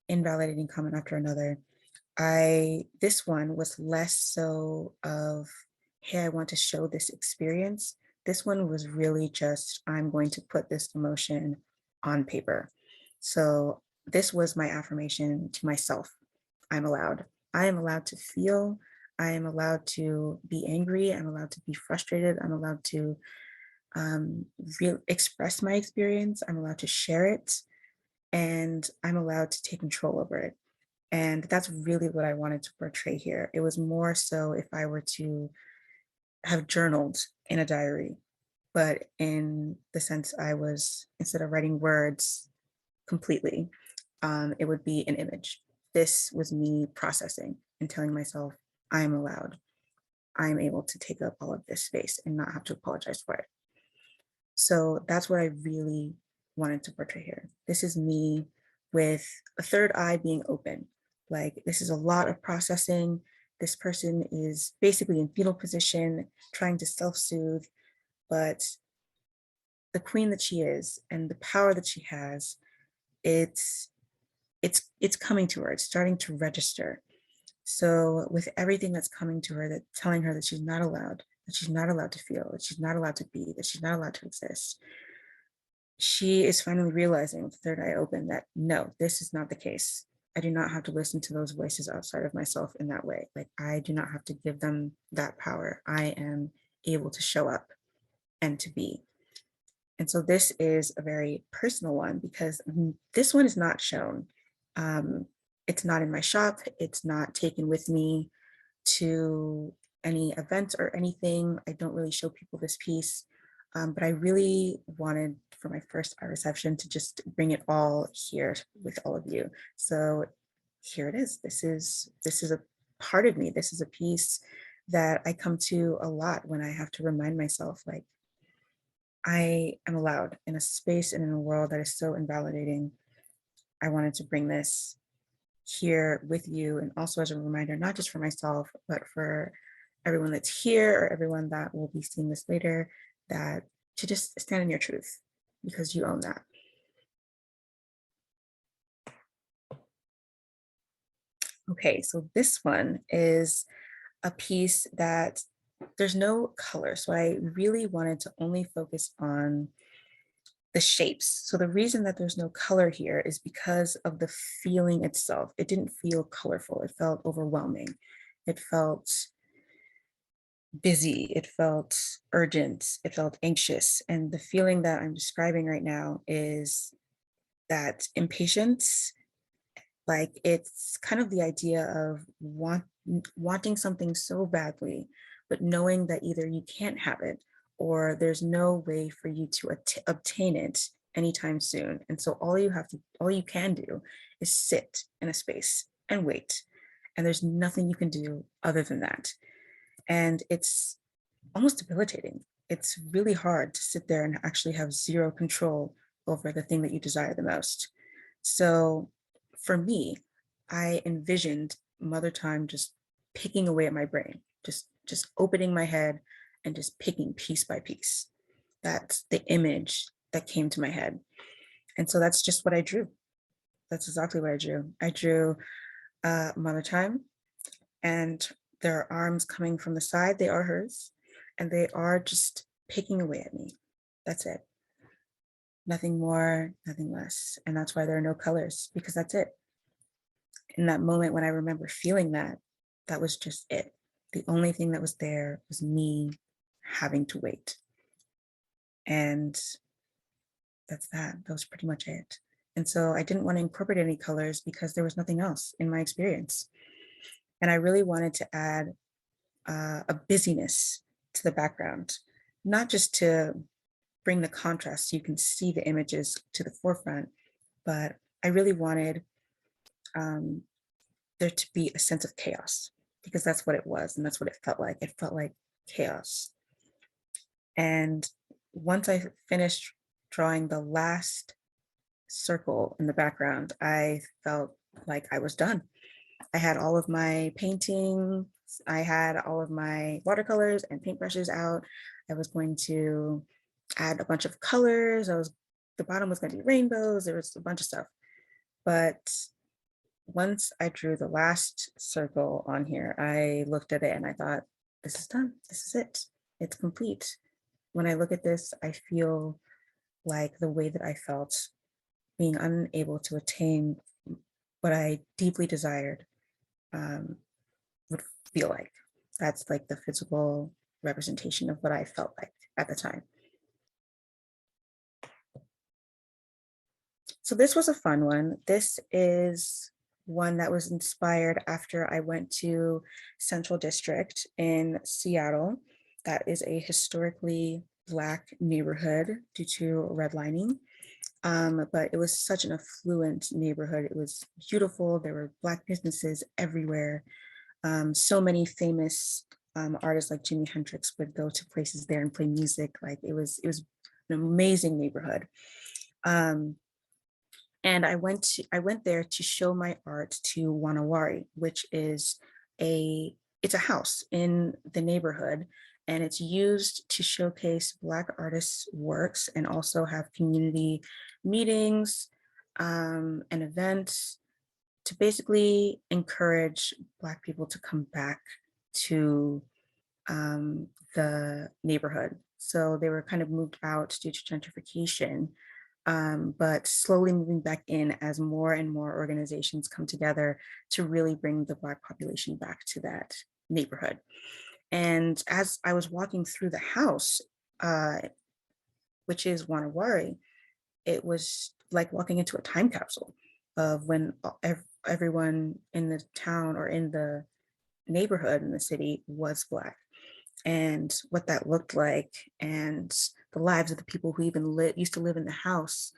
C: invalidating comment after another, this one was less so of, hey, I want to show this experience. This one was really just, I'm going to put this emotion on paper. So this was my affirmation to myself. I'm allowed. I am allowed to feel. I am allowed to be angry. I'm allowed to be frustrated. I'm allowed to express my experience. I'm allowed to share it. And I'm allowed to take control over it. And that's really what I wanted to portray here. It was more so if I were to have journaled in a diary, but in the sense I was, instead of writing words completely, it would be an image. This was me processing and telling myself, I am allowed. I am able to take up all of this space and not have to apologize for it. So that's what I really wanted to portray here. This is me with a third eye being open. Like, this is a lot of processing. This person is basically in fetal position, trying to self-soothe, but the queen that she is and the power that she has, it's coming to her. It's starting to register. So with everything that's coming to her, that telling her that she's not allowed to feel, that she's not allowed to be, that she's not allowed to exist, she is finally realizing with the third eye open that no, this is not the case. I do not have to listen to those voices outside of myself in that way. Like, I do not have to give them that power. I am able to show up and to be. And so this is a very personal one because this one is not shown. It's not in my shop. It's not taken with me to any events or anything. I don't really show people this piece, but I really wanted for my first art reception to just bring it all here with all of you. So here it is. This is a part of me. This is a piece that I come to a lot when I have to remind myself, like, I am allowed in a space and in a world that is so invalidating. I wanted to bring this here with you, and also as a reminder, not just for myself, but for everyone that's here or everyone that will be seeing this later, that to just stand in your truth because you own that. Okay, so this one is a piece that there's no color. So I really wanted to only focus on the shapes. So the reason that there's no color here is because of the feeling itself. It didn't feel colorful. It felt overwhelming. It felt busy. It felt urgent. It felt anxious. And the feeling that I'm describing right now is that impatience. Like, it's kind of the idea of wanting something so badly, but knowing that either you can't have it or there's no way for you to obtain it anytime soon. And so all you can do is sit in a space and wait. And there's nothing you can do other than that. And it's almost debilitating. It's really hard to sit there and actually have zero control over the thing that you desire the most. So for me, I envisioned Mother Time just picking away at my brain, just opening my head and just picking piece by piece. That's the image that came to my head. And so that's just what I drew. That's exactly what I drew. I drew Mother Time, and there are arms coming from the side. They are hers, and they are just picking away at me. That's it. Nothing more, nothing less. And that's why there are no colors, because that's it. In that moment when I remember feeling that, that was just it. The only thing that was there was me having to wait. And that's that. That was pretty much it. And so I didn't want to incorporate any colors because there was nothing else in my experience. And I really wanted to add a busyness to the background, not just to bring the contrast so you can see the images to the forefront, but I really wanted there to be a sense of chaos, because that's what it was and that's what it felt like. It felt like chaos. And once I finished drawing the last circle in the background, I felt like I was done. I had all of my painting I had all of my watercolors and paintbrushes out. I was going to add a bunch of colors. The bottom was going to be rainbows. There was a bunch of stuff. But once I drew the last circle on here, I looked at it and I thought, this is done. This is it. It's complete. When I look at this, I feel like the way that I felt being unable to attain what I deeply desired would feel like. That's like the physical representation of what I felt like at the time. So this was a fun one. This is one that was inspired after I went to Central District in Seattle. That is a historically Black neighborhood due to redlining. But it was such an affluent neighborhood. It was beautiful. There were Black businesses everywhere. So many famous artists like Jimi Hendrix would go to places there and play music. Like it was an amazing neighborhood. And I went there to show my art to Wanawari, which is it's a house in the neighborhood, and it's used to showcase Black artists' works and also have community meetings and events to basically encourage Black people to come back to the neighborhood. So they were kind of moved out due to gentrification, but slowly moving back in as more and more organizations come together to really bring the Black population back to that neighborhood. And as I was walking through the house, which is Wanawari, it was like walking into a time capsule of when everyone in the town or in the neighborhood in the city was Black, and what that looked like, and the lives of the people who even used to live in the house,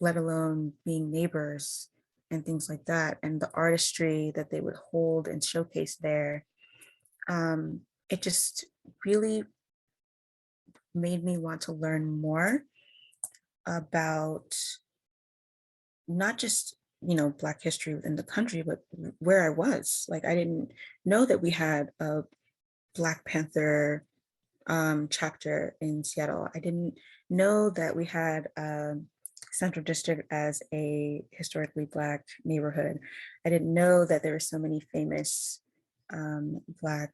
C: let alone being neighbors and things like that, and the artistry that they would hold and showcase there. It just really made me want to learn more about not just, Black history within the country, but where I was. Like, I didn't know that we had a Black Panther chapter in Seattle. I didn't know that we had Central District as a historically Black neighborhood. I didn't know that there were so many famous Black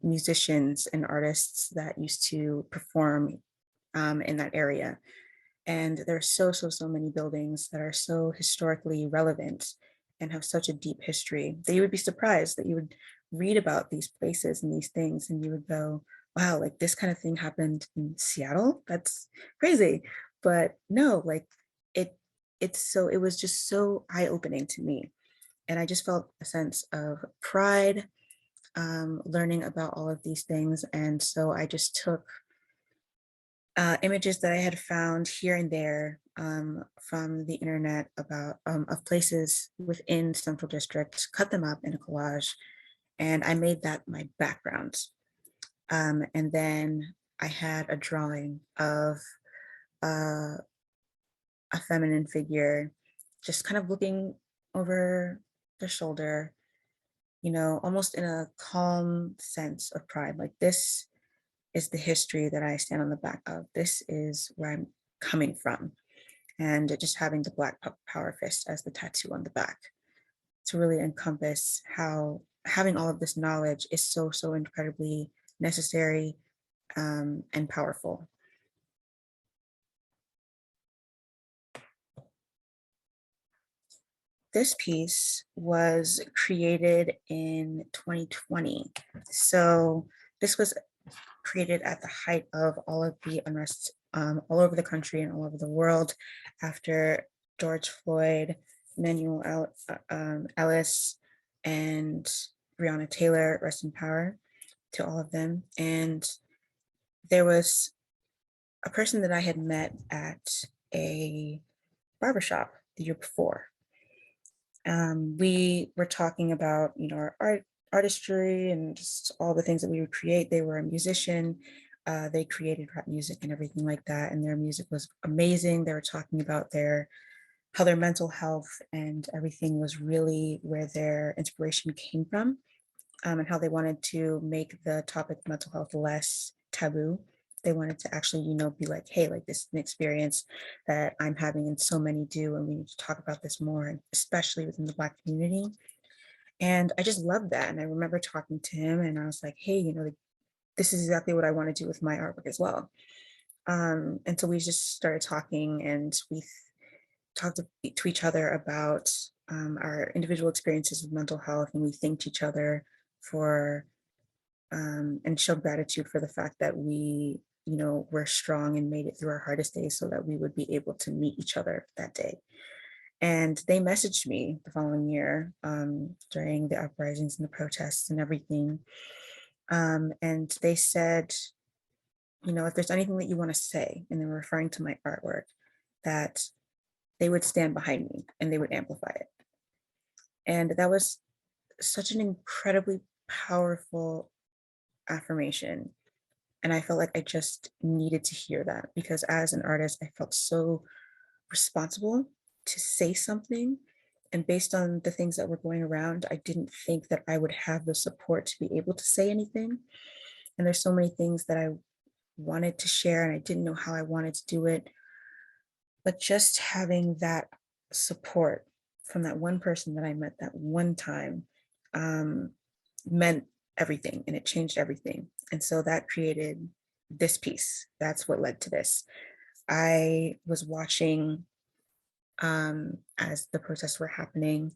C: musicians and artists that used to perform in that area. And there are so many buildings that are so historically relevant and have such a deep history that you would be surprised that you would read about these places and these things and you would go, wow, like this kind of thing happened in Seattle? That's crazy. But no, like it was just so eye-opening to me. And I just felt a sense of pride learning about all of these things. And so I just took images that I had found here and there from the internet about of places within Central District, cut them up in a collage, and I made that my background. And then I had a drawing of a feminine figure, just kind of looking over their shoulder, almost in a calm sense of pride, like this is the history that I stand on the back of. This is where I'm coming from. And just having the Black Power fist as the tattoo on the back to really encompass how having all of this knowledge is so incredibly necessary and powerful. This piece was created in 2020. So this was created at the height of all of the unrest all over the country and all over the world after George Floyd, Manuel Ellis, and Breonna Taylor, rest in power to all of them. And there was a person that I had met at a barbershop the year before. We were talking about, our artistry and just all the things that we would create. They were a musician. They created rap music and everything like that. And their music was amazing. They were talking about how their mental health and everything was really where their inspiration came from. and how they wanted to make the topic of mental health less taboo. They wanted to actually, be like, hey, like this is an experience that I'm having and so many do, and we need to talk about this more, especially within the Black community. And I just loved that. And I remember talking to him and I was like, hey, like, this is exactly what I want to do with my artwork as well. And so we just started talking, and we talked to each other about our individual experiences with mental health, and we thanked each other for and showed gratitude for the fact that we, were strong and made it through our hardest days so that we would be able to meet each other that day. And they messaged me the following year during the uprisings and the protests and everything. And they said, if there's anything that you want to say, and they were referring to my artwork, that they would stand behind me and they would amplify it. And that was such an incredibly powerful affirmation. And I felt like I just needed to hear that, because as an artist, I felt so responsible to say something. And based on the things that were going around, I didn't think that I would have the support to be able to say anything. And there's so many things that I wanted to share, and I didn't know how I wanted to do it. But just having that support from that one person that I met that one time meant everything, and it changed everything. And so that created this piece. That's what led to this. I was watching as the protests were happening,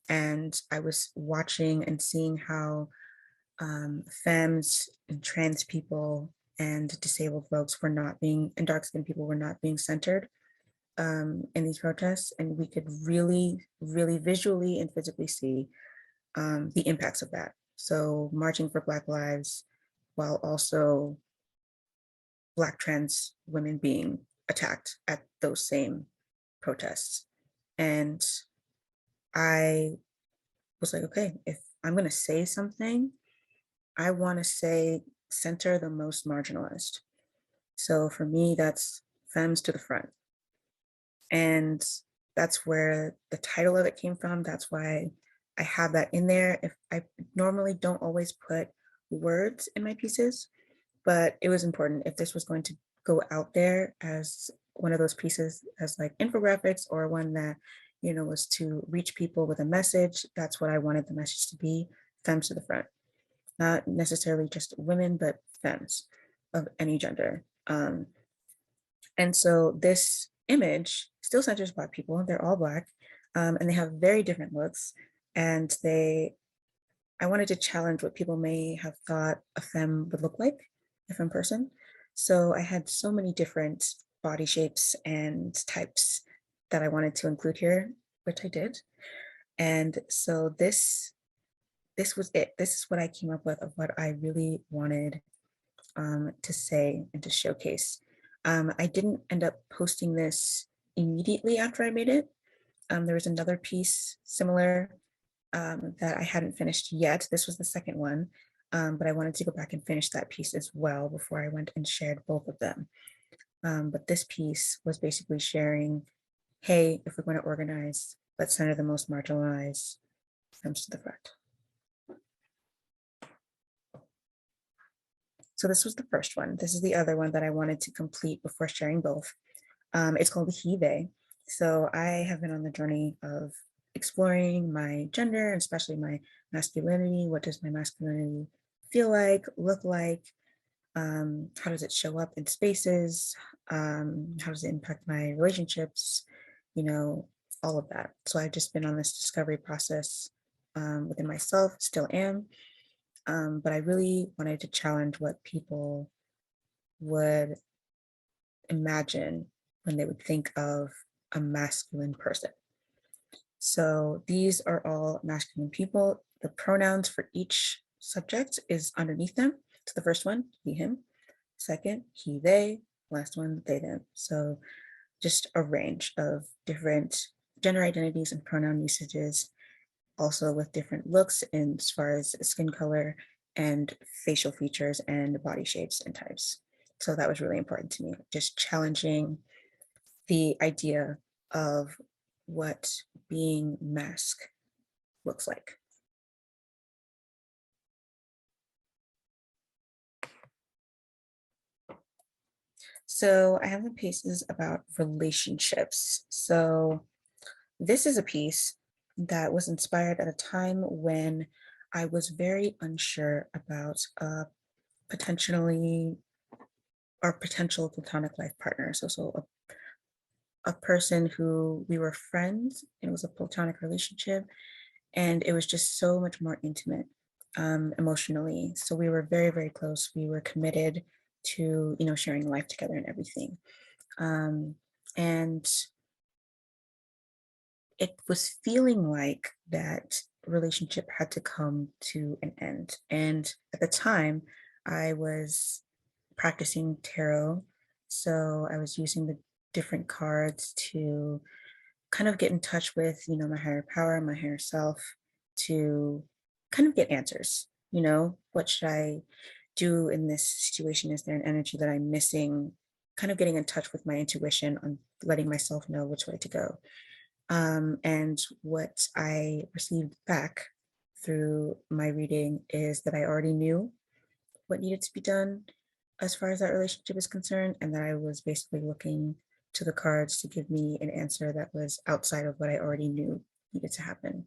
C: and I was watching and seeing how femmes and trans people and disabled folks were not being, and dark skinned people were not being centered in these protests. And we could really, really visually and physically see the impacts of that. So marching for Black lives, while also Black trans women being attacked at those same protests. And I was like, okay, if I'm going to say something, I want to say center the most marginalized. So for me, that's Femmes to the Front. And that's where the title of it came from. That's why I have that in there. If I normally don't always put words in my pieces, but it was important if this was going to go out there as one of those pieces, as like infographics, or one that, was to reach people with a message. That's what I wanted the message to be: Femmes to the Front. Not necessarily just women, but femmes of any gender. And so this image still centers Black people. They're all Black, and they have very different looks. And I wanted to challenge what people may have thought a femme would look like, a femme person. So I had so many different body shapes and types that I wanted to include here, which I did. And so this was it. This is what I came up with of what I really wanted to say and to showcase. I didn't end up posting this immediately after I made it. There was another piece similar that I hadn't finished yet. This was the second one, but I wanted to go back and finish that piece as well before I went and shared both of them. But this piece was basically sharing, hey, if we're going to organize, let's center the most marginalized Femmes to the Front. So this was the first one. This is the other one that I wanted to complete before sharing both. It's called He, They. So I have been on the journey of exploring my gender, and especially my masculinity. What does my masculinity feel like, look like? How does it show up in spaces? How does it impact my relationships? All of that. So I've just been on this discovery process within myself, still am. But I really wanted to challenge what people would imagine when they would think of a masculine person. So these are all masculine people. The pronouns for each subject is underneath them. So the first one, he, him. Second, he, they. Last one, they, them. So just a range of different gender identities and pronoun usages, also with different looks in as far as skin color and facial features and body shapes and types. So that was really important to me, just challenging the idea of what being masc looks like. So I have a piece about relationships. So this is a piece that was inspired at a time when I was very unsure about potentially or potential platonic life partner. So a person who we were friends, and it was a platonic relationship, and it was just so much more intimate emotionally. So we were very, very close. We were committed to, sharing life together and everything. And it was feeling like that relationship had to come to an end. And at the time, I was practicing tarot. So I was using the different cards to kind of get in touch with, my higher power, my higher self, to kind of get answers. What should I do in this situation? Is there an energy that I'm missing? Kind of getting in touch with my intuition on letting myself know which way to go. And what I received back through my reading is that I already knew what needed to be done as far as that relationship is concerned, and that I was basically looking to the cards to give me an answer that was outside of what I already knew needed to happen.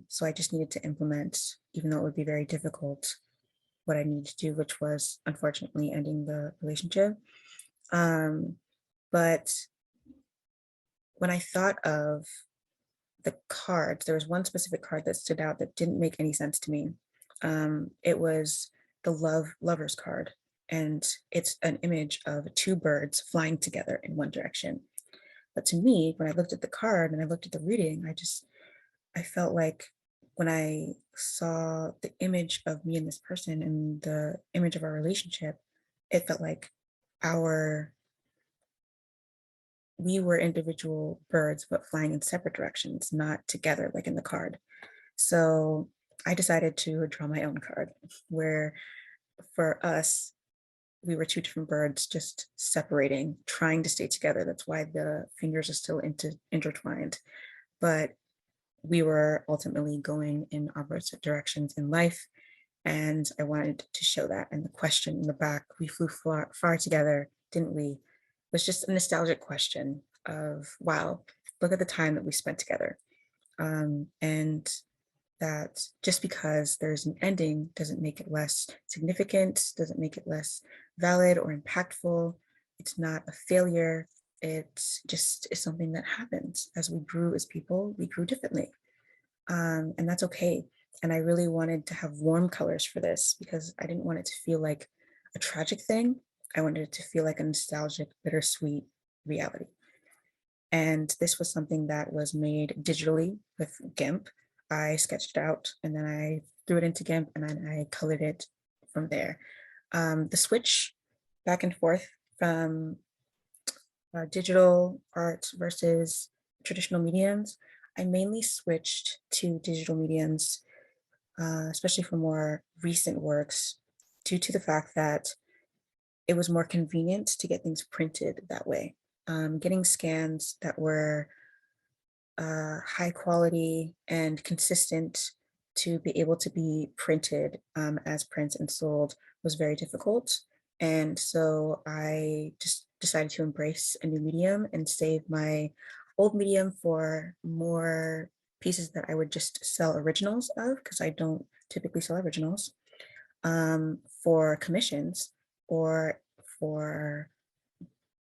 C: So I just needed to implement, even though it would be very difficult, what I needed to do, which was unfortunately ending the relationship. But when I thought of the cards, there was one specific card that stood out that didn't make any sense to me. It was the lovers card, and it's an image of two birds flying together in one direction. But to me, when I looked at the card and I looked at the reading, I felt like when I saw the image of me and this person and the image of our relationship, it felt like our we were individual birds, but flying in separate directions, not together like in the card. So I decided to draw my own card where for us, we were two different birds just separating, trying to stay together. That's why the fingers are still intertwined. But we were ultimately going in opposite directions in life. And I wanted to show that. And the question in the back, we flew far together, didn't we? Was just a nostalgic question of, wow, look at the time that we spent together. And that just because there's an ending doesn't make it less significant, doesn't make it less valid or impactful. It's not a failure. It just is something that happens. As we grew as people, we grew differently. And that's okay. And I really wanted to have warm colors for this because I didn't want it to feel like a tragic thing. I wanted it to feel like a nostalgic, bittersweet reality. And this was something that was made digitally with GIMP. I sketched it out and then I threw it into GIMP and then I colored it from there. The switch back and forth from digital art versus traditional mediums, I mainly switched to digital mediums, especially for more recent works, due to the fact that it was more convenient to get things printed that way. Getting scans that were high quality and consistent to be able to be printed as prints and sold was very difficult. And so I just decided to embrace a new medium and save my old medium for more pieces that I would just sell originals of, because I don't typically sell originals, for commissions or for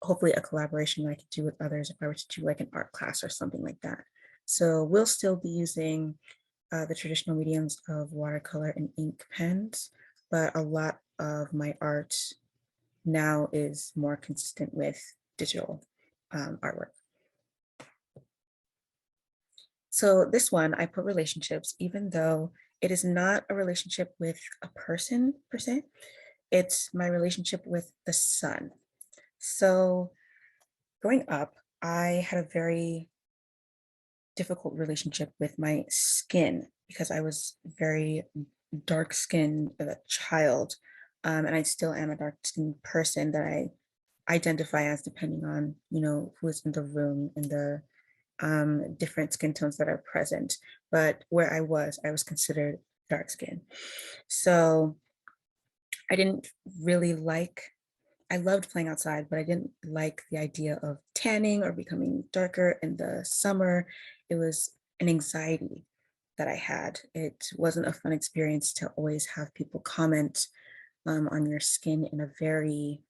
C: hopefully a collaboration that I could do with others if I were to do like an art class or something like that. So we'll still be using the traditional mediums of watercolor and ink pens, but a lot of my art now is more consistent with digital artwork. So this one, I put relationships, even though it is not a relationship with a person per se, it's my relationship with the sun. So growing up, I had a very difficult relationship with my skin because I was very dark skinned as a child. And I still am a dark skinned person that I identify as depending on, who is in the room and the different skin tones that are present. But where I was considered dark skin. So I didn't really like I loved playing outside, but I didn't like the idea of tanning or becoming darker in the summer. It was an anxiety that I had. It wasn't a fun experience to always have people comment on your skin in a very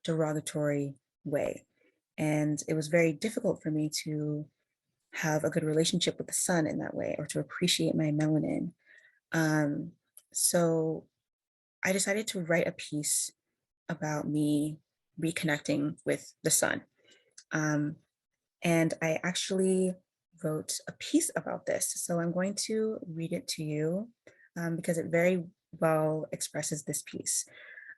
C: derogatory way. And it was very difficult for me to have a good relationship with the sun in that way or to appreciate my melanin. Um, so I decided to write a piece about me reconnecting with the sun. Um, and I actually wrote a piece about this. So I'm going to read it to you because it very well expresses this piece.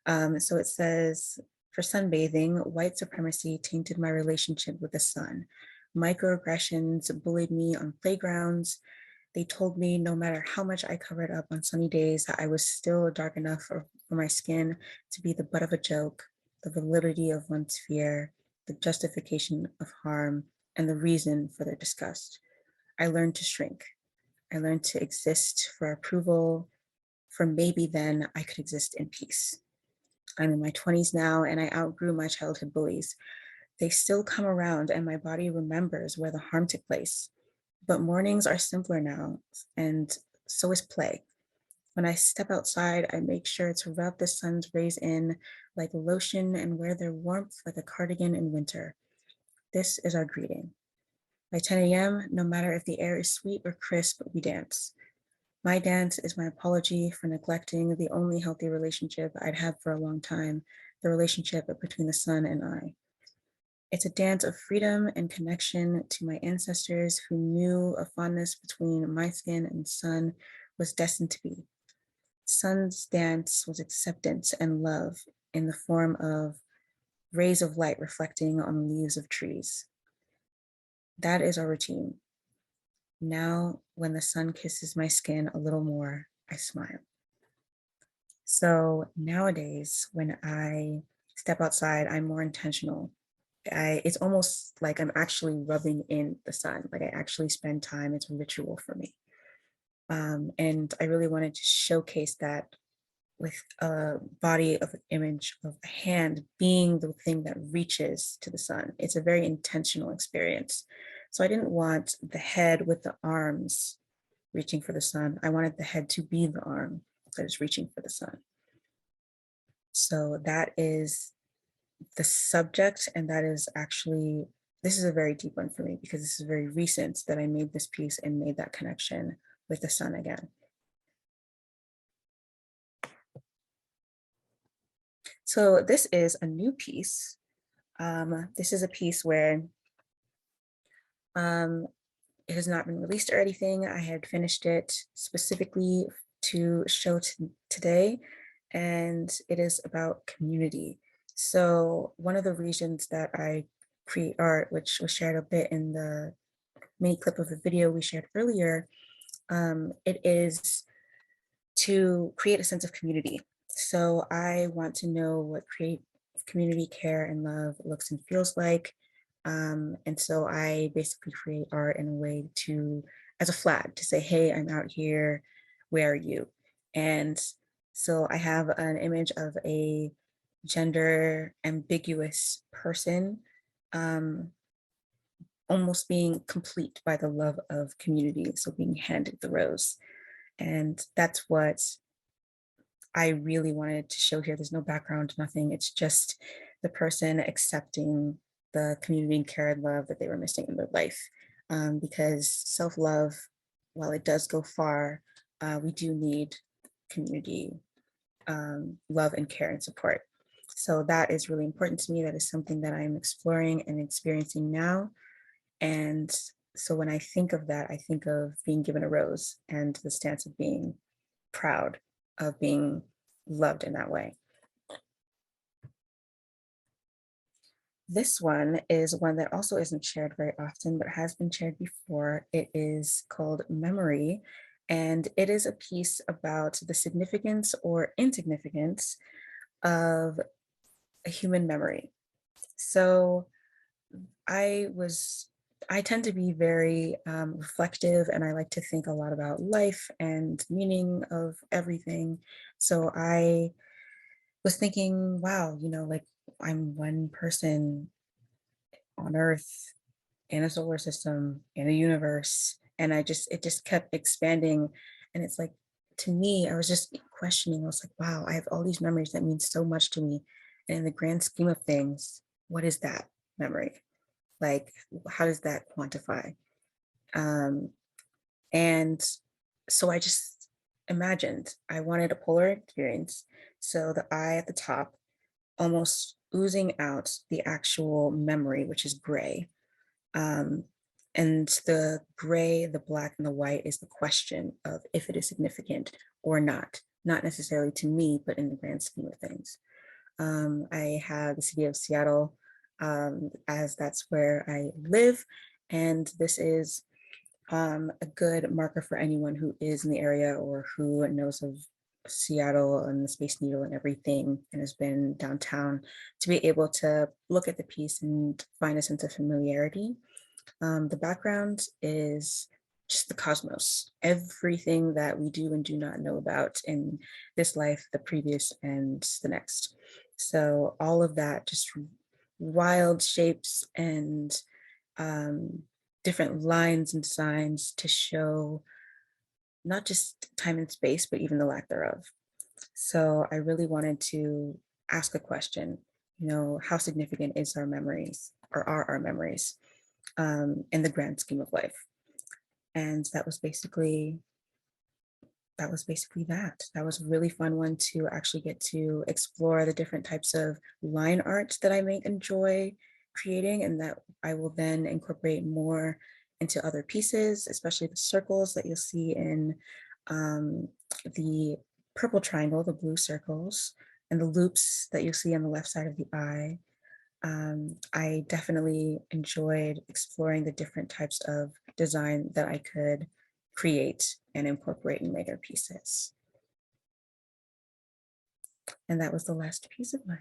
C: So it says, for sunbathing, white supremacy tainted my relationship with the sun. Microaggressions bullied me on playgrounds. They told me no matter how much I covered up on sunny days, that I was still dark enough for my skin to be the butt of a joke, the validity of one's fear, the justification of harm, and the reason for their disgust. I learned to shrink. I learned to exist for approval, for maybe then I could exist in peace. I'm in my 20s now, and I outgrew my childhood bullies. They still come around, and my body remembers where the harm took place. But mornings are simpler now, and so is play. When I step outside, I make sure to rub the sun's rays in like lotion and wear their warmth like a cardigan in winter. This is our greeting. By 10 a.m., no matter if the air is sweet or crisp, we dance. My dance is my apology for neglecting the only healthy relationship I'd had for a long time, the relationship between the sun and I. It's a dance of freedom and connection to my ancestors who knew a fondness between my skin and sun was destined to be. Sun's dance was acceptance and love in the form of rays of light reflecting on the leaves of trees. That is our routine. Now, when the sun kisses my skin a little more, I smile. So nowadays, when I step outside, I'm more intentional. It's almost like I'm actually rubbing in the sun. Like I actually spend time. It's a ritual for me. And I really wanted to showcase that with a body of an image of a hand being the thing that reaches to the sun. It's a very intentional experience. So I didn't want the head with the arms reaching for the sun. I wanted the head to be the arm that is reaching for the sun. So that is the subject, and that is actually, this is a very deep one for me because this is very recent that I made this piece and made that connection with the sun again. So this is a new piece. This is a piece where it has not been released or anything. I had finished it specifically to show today, and it is about community. So one of the reasons that I create art, which was shared a bit in the mini clip of the video we shared earlier, it is to create a sense of community. So I want to know what community care and love looks and feels like. And so I basically create art in a way as a flag to say, hey, I'm out here, where are you? And so I have an image of a gender ambiguous person, almost being complete by the love of community. So being handed the rose. And that's what I really wanted to show here. There's no background, nothing. It's just the person accepting the community and care and love that they were missing in their life. Because self-love, while it does go far, we do need community, love and care and support. So that is really important to me. That is something that I'm exploring and experiencing now. And so when I think of that, I think of being given a rose and the stance of being proud of being loved in that way. This one is one that also isn't shared very often, but has been shared before. It is called Memory, and it is a piece about the significance or insignificance of a human memory. So I tend to be very reflective, and I like to think a lot about life and meaning of everything. So I was thinking, wow, like I'm one person on Earth, in a solar system, in a universe. And it just kept expanding. And it's like, to me, I was just questioning, I was like, wow, I have all these memories that mean so much to me. And in the grand scheme of things, what is that memory? Like, how does that quantify? And so I just imagined I wanted a polar experience. So the eye at the top, almost oozing out the actual memory, which is gray. Um, and the gray, the black, and the white is the question of if it is significant or not necessarily to me, but in the grand scheme of things. I have the city of Seattle as that's where I live. And this is a good marker for anyone who is in the area or who knows of Seattle and the Space Needle and everything and has been downtown, to be able to look at the piece and find a sense of familiarity. The background is just the cosmos, everything that we do and do not know about in this life, the previous, and the next. So all of that, just wild shapes and different lines and signs to show not just time and space, but even the lack thereof. So I really wanted to ask a question, how significant is our memories, or are our memories in the grand scheme of life? And that was basically that. That was a really fun one to actually get to explore the different types of line art that I may enjoy creating, and that I will then incorporate more into other pieces, especially the circles that you'll see in the purple triangle, the blue circles, and the loops that you'll see on the left side of the eye. I definitely enjoyed exploring the different types of design that I could create and incorporate in later pieces. And that was the last piece of mine.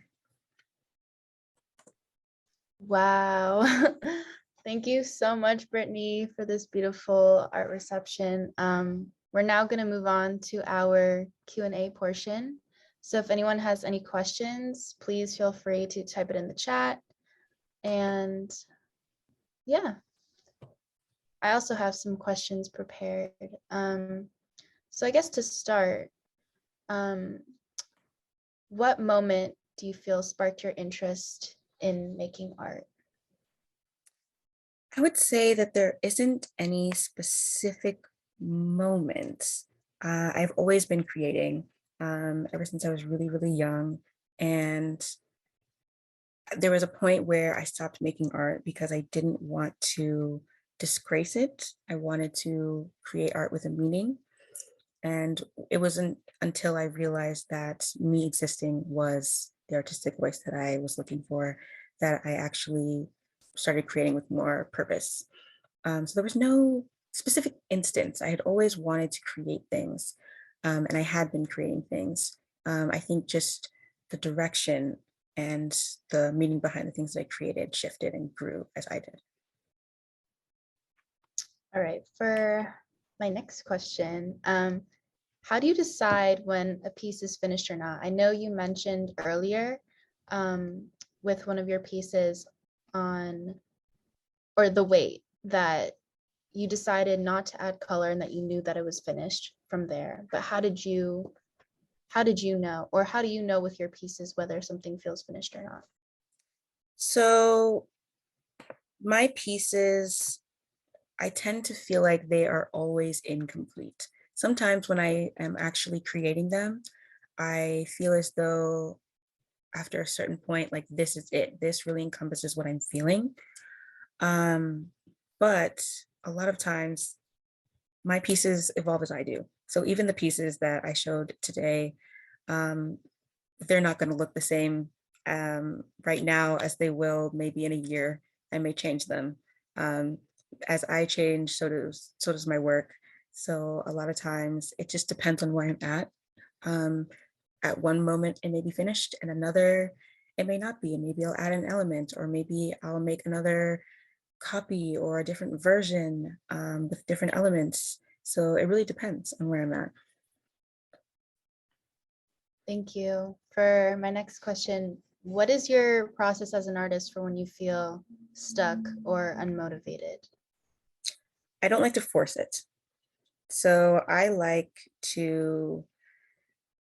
A: Wow. Thank you so much, Brittany, for this beautiful art reception. We're now going to move on to our Q&A portion. So if anyone has any questions, please feel free to type it in the chat. And yeah, I also have some questions prepared. So I guess to start, what moment do you feel sparked your interest in making art?
C: I would say that there isn't any specific moment. I've always been creating ever since I was really, really young. And there was a point where I stopped making art because I didn't want to disgrace it. I wanted to create art with a meaning. And it wasn't until I realized that me existing was the artistic voice that I was looking for that I actually started creating with more purpose. So there was no specific instance. I had always wanted to create things, and I had been creating things. I think just the direction and the meaning behind the things that I created shifted and grew as I did.
A: All right, for my next question, how do you decide when a piece is finished or not? I know you mentioned earlier with one of your pieces on, or the weight, that you decided not to add color and that you knew that it was finished from there. But how did you know, or how do you know with your pieces whether something feels finished or not?
C: So my pieces, I tend to feel like they are always incomplete. Sometimes when I am actually creating them, I feel as though after a certain point, like this is it. This really encompasses what I'm feeling. But a lot of times my pieces evolve as I do. So even the pieces that I showed today, they're not going to look the same right now as they will maybe in a year. I may change them. As I change, so does my work. So a lot of times it just depends on where I'm at. At one moment it may be finished, and another it may not be. And maybe I'll add an element, or maybe I'll make another copy or a different version with different elements. So it really depends on where I'm at.
A: Thank you. For my next question, what is your process as an artist for when you feel stuck or unmotivated?
C: I don't like to force it. So I like to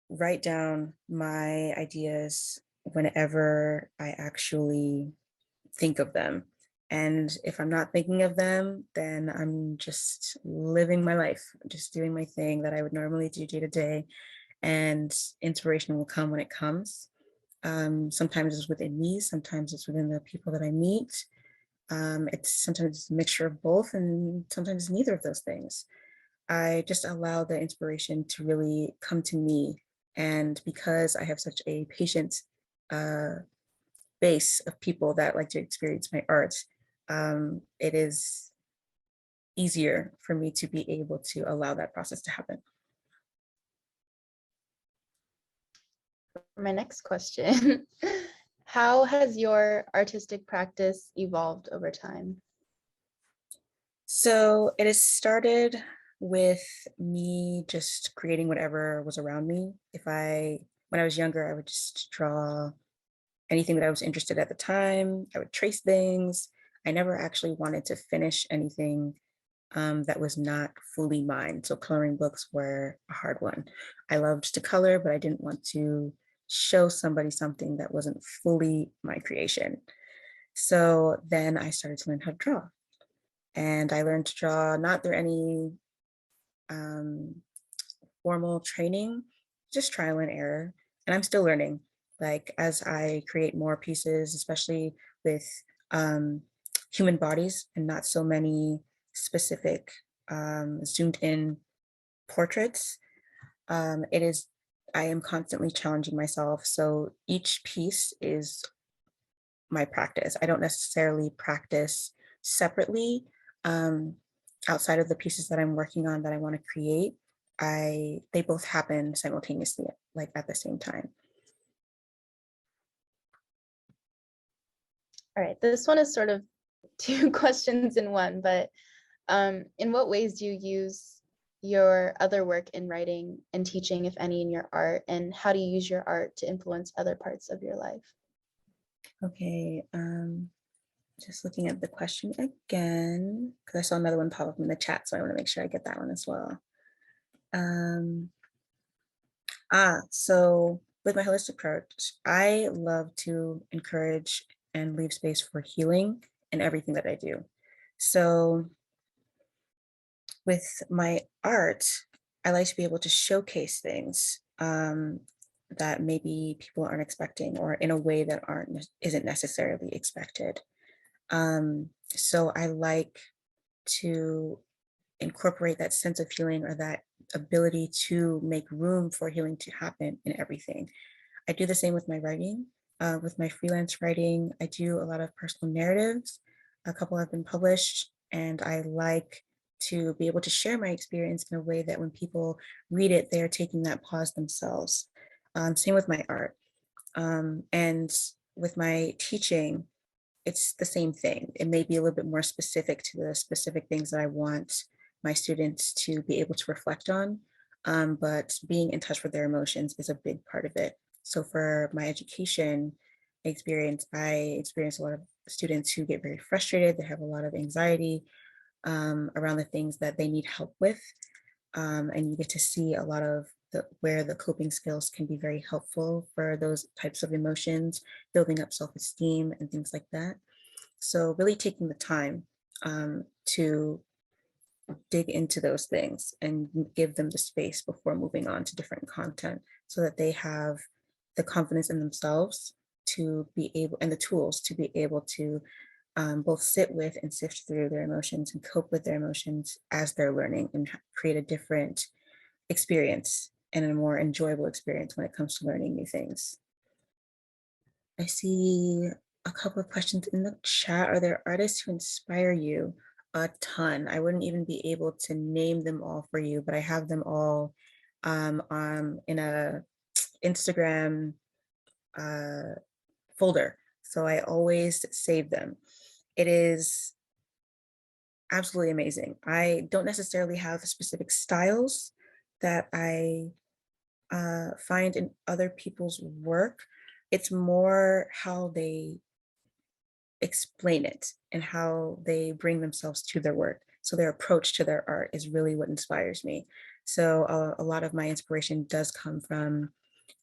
C: write down my ideas whenever I actually think of them. And if I'm not thinking of them, then I'm just living my life, just doing my thing that I would normally do day to day. And inspiration will come when it comes. Sometimes it's within me, sometimes it's within the people that I meet. It's sometimes a mixture of both, and sometimes neither of those things. I just allow the inspiration to really come to me. And because I have such a patient uh, base of people that like to experience my art, it is easier for me to be able to allow that process to happen.
A: For my next question, how has your artistic practice evolved over time?
C: So it has started with me just creating whatever was around me. When I was younger, I would just draw anything that I was interested at the time. I would trace things. I never actually wanted to finish anything that was not fully mine. So coloring books were a hard one. I loved to color, but I didn't want to show somebody something that wasn't fully my creation. So then I started to learn how to draw. And I learned to draw not through any um, formal training, just trial and error. And I'm still learning. Like as I create more pieces, especially with human bodies and not so many specific zoomed in portraits, I am constantly challenging myself. So each piece is my practice. I don't necessarily practice separately. Um, Outside of the pieces that I'm working on that I want to create, they both happen simultaneously, like at the same time.
A: All right, this one is sort of two questions in one, but in what ways do you use your other work in writing and teaching, if any, in your art? And how do you use your art to influence other parts of your life?
C: Okay, just looking at the question again, because I saw another one pop up in the chat, so I want to make sure I get that one as well. So with my holistic approach, I love to encourage and leave space for healing in everything that I do. So with my art, I like to be able to showcase things that maybe people aren't expecting, or in a way that isn't necessarily expected. So I like to incorporate that sense of healing, or that ability to make room for healing to happen in everything. I do the same with my writing. With my freelance writing, I do a lot of personal narratives. A couple have been published, and I like to be able to share my experience in a way that when people read it, they're taking that pause themselves. Same with my art. And with my teaching, it's the same thing. It may be a little bit more specific to the specific things that I want my students to be able to reflect on. But being in touch with their emotions is a big part of it. So for my education experience, I experience a lot of students who get very frustrated. They have a lot of anxiety around the things that they need help with. And you get to see a lot of where the coping skills can be very helpful for those types of emotions, building up self-esteem and things like that. So really taking the time to dig into those things and give them the space before moving on to different content, so that they have the confidence in themselves to be able, and the tools to be able to both sit with and sift through their emotions and cope with their emotions as they're learning, and create a different experience and a more enjoyable experience when it comes to learning new things. I see a couple of questions in the chat. Are there artists who inspire you? A ton. I wouldn't even be able to name them all for you, but I have them all in a Instagram folder. So I always save them. It is absolutely amazing. I don't necessarily have specific styles that I find in other people's work. it's more how they explain it and how they bring themselves to their work. So their approach to their art is really what inspires me. So a lot of my inspiration does come from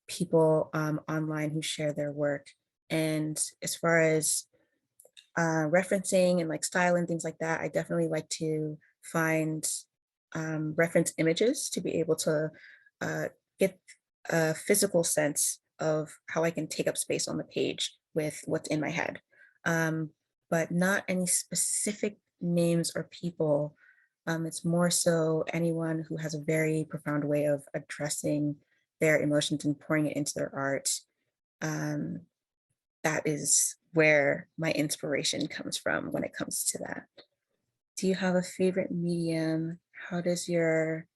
C: people online who share their work. And as far as referencing and like style and things like that, I definitely like to find reference images to be able to get a physical sense of how I can take up space on the page with what's in my head. But not any specific names or people. It's more so anyone who has a very profound way of addressing their emotions and pouring it into their art. That is where my inspiration comes from when it comes to that. Do you have a favorite medium? How does your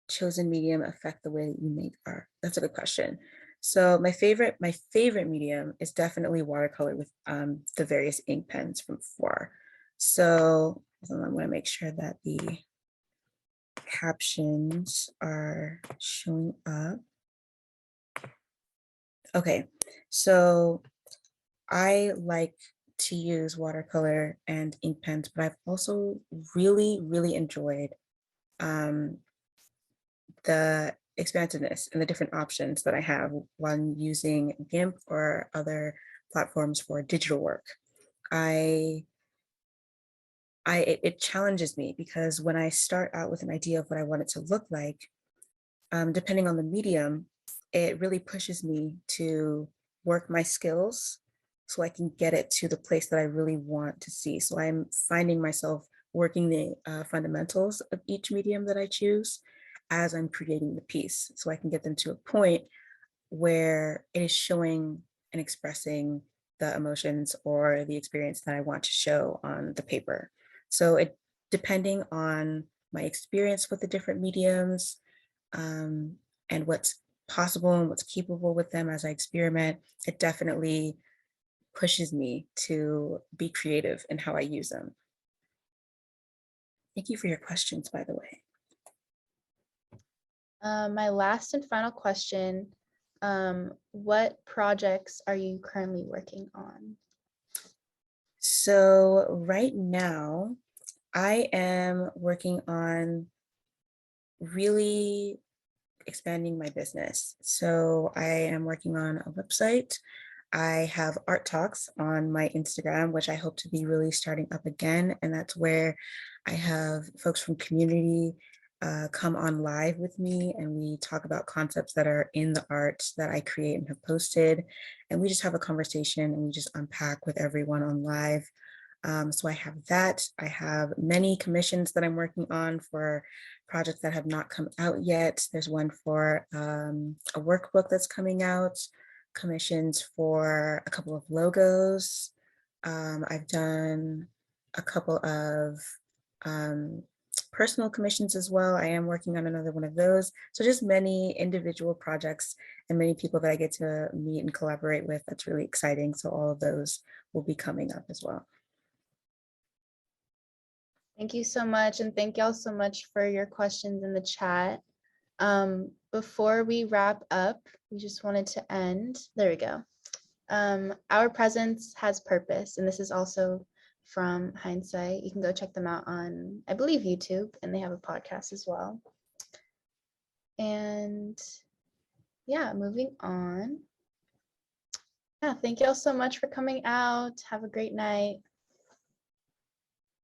C: chosen medium affect the way that you make art? That's a good question. So my favorite medium is definitely watercolor with the various ink pens from before. So I'm going to make sure that the captions are showing up. Okay, so I like to use watercolor and ink pens, but I've also really, really enjoyed the expansiveness and the different options that I have when using GIMP or other platforms for digital work. It challenges me because when I start out with an idea of what I want it to look like, depending on the medium, it really pushes me to work my skills so I can get it to the place that I really want to see. So I'm finding myself working the fundamentals of each medium that I choose as I'm creating the piece, so I can get them to a point where it is showing and expressing the emotions or the experience that I want to show on the paper. So depending on my experience with the different mediums and what's possible and what's capable with them as I experiment, it definitely pushes me to be creative in how I use them. Thank you for your questions, by the way.
A: My last and final question, what projects are you currently working on?
C: So right now, I am working on really expanding my business. So I am working on a website. I have art talks on my Instagram, which I hope to be really starting up again. And that's where I have folks from community come on live with me, and we talk about concepts that are in the art that I create and have posted. And we just have a conversation and we just unpack with everyone on live. So I have that. I have many commissions that I'm working on for projects that have not come out yet. There's one for a workbook that's coming out, commissions for a couple of logos. I've done a couple of personal commissions as well. I am working on another one of those. So just many individual projects and many people that I get to meet and collaborate with. That's really exciting. So all of those will be coming up as well.
A: Thank you so much, and thank y'all so much for your questions in the chat. Before we wrap up, we just wanted to end. There we go. Our presence has purpose, and this is also from Hindsight. You can go check them out on, I believe, YouTube, and they have a podcast as well. And yeah, moving on. Yeah, thank y'all so much for coming out. Have a great night.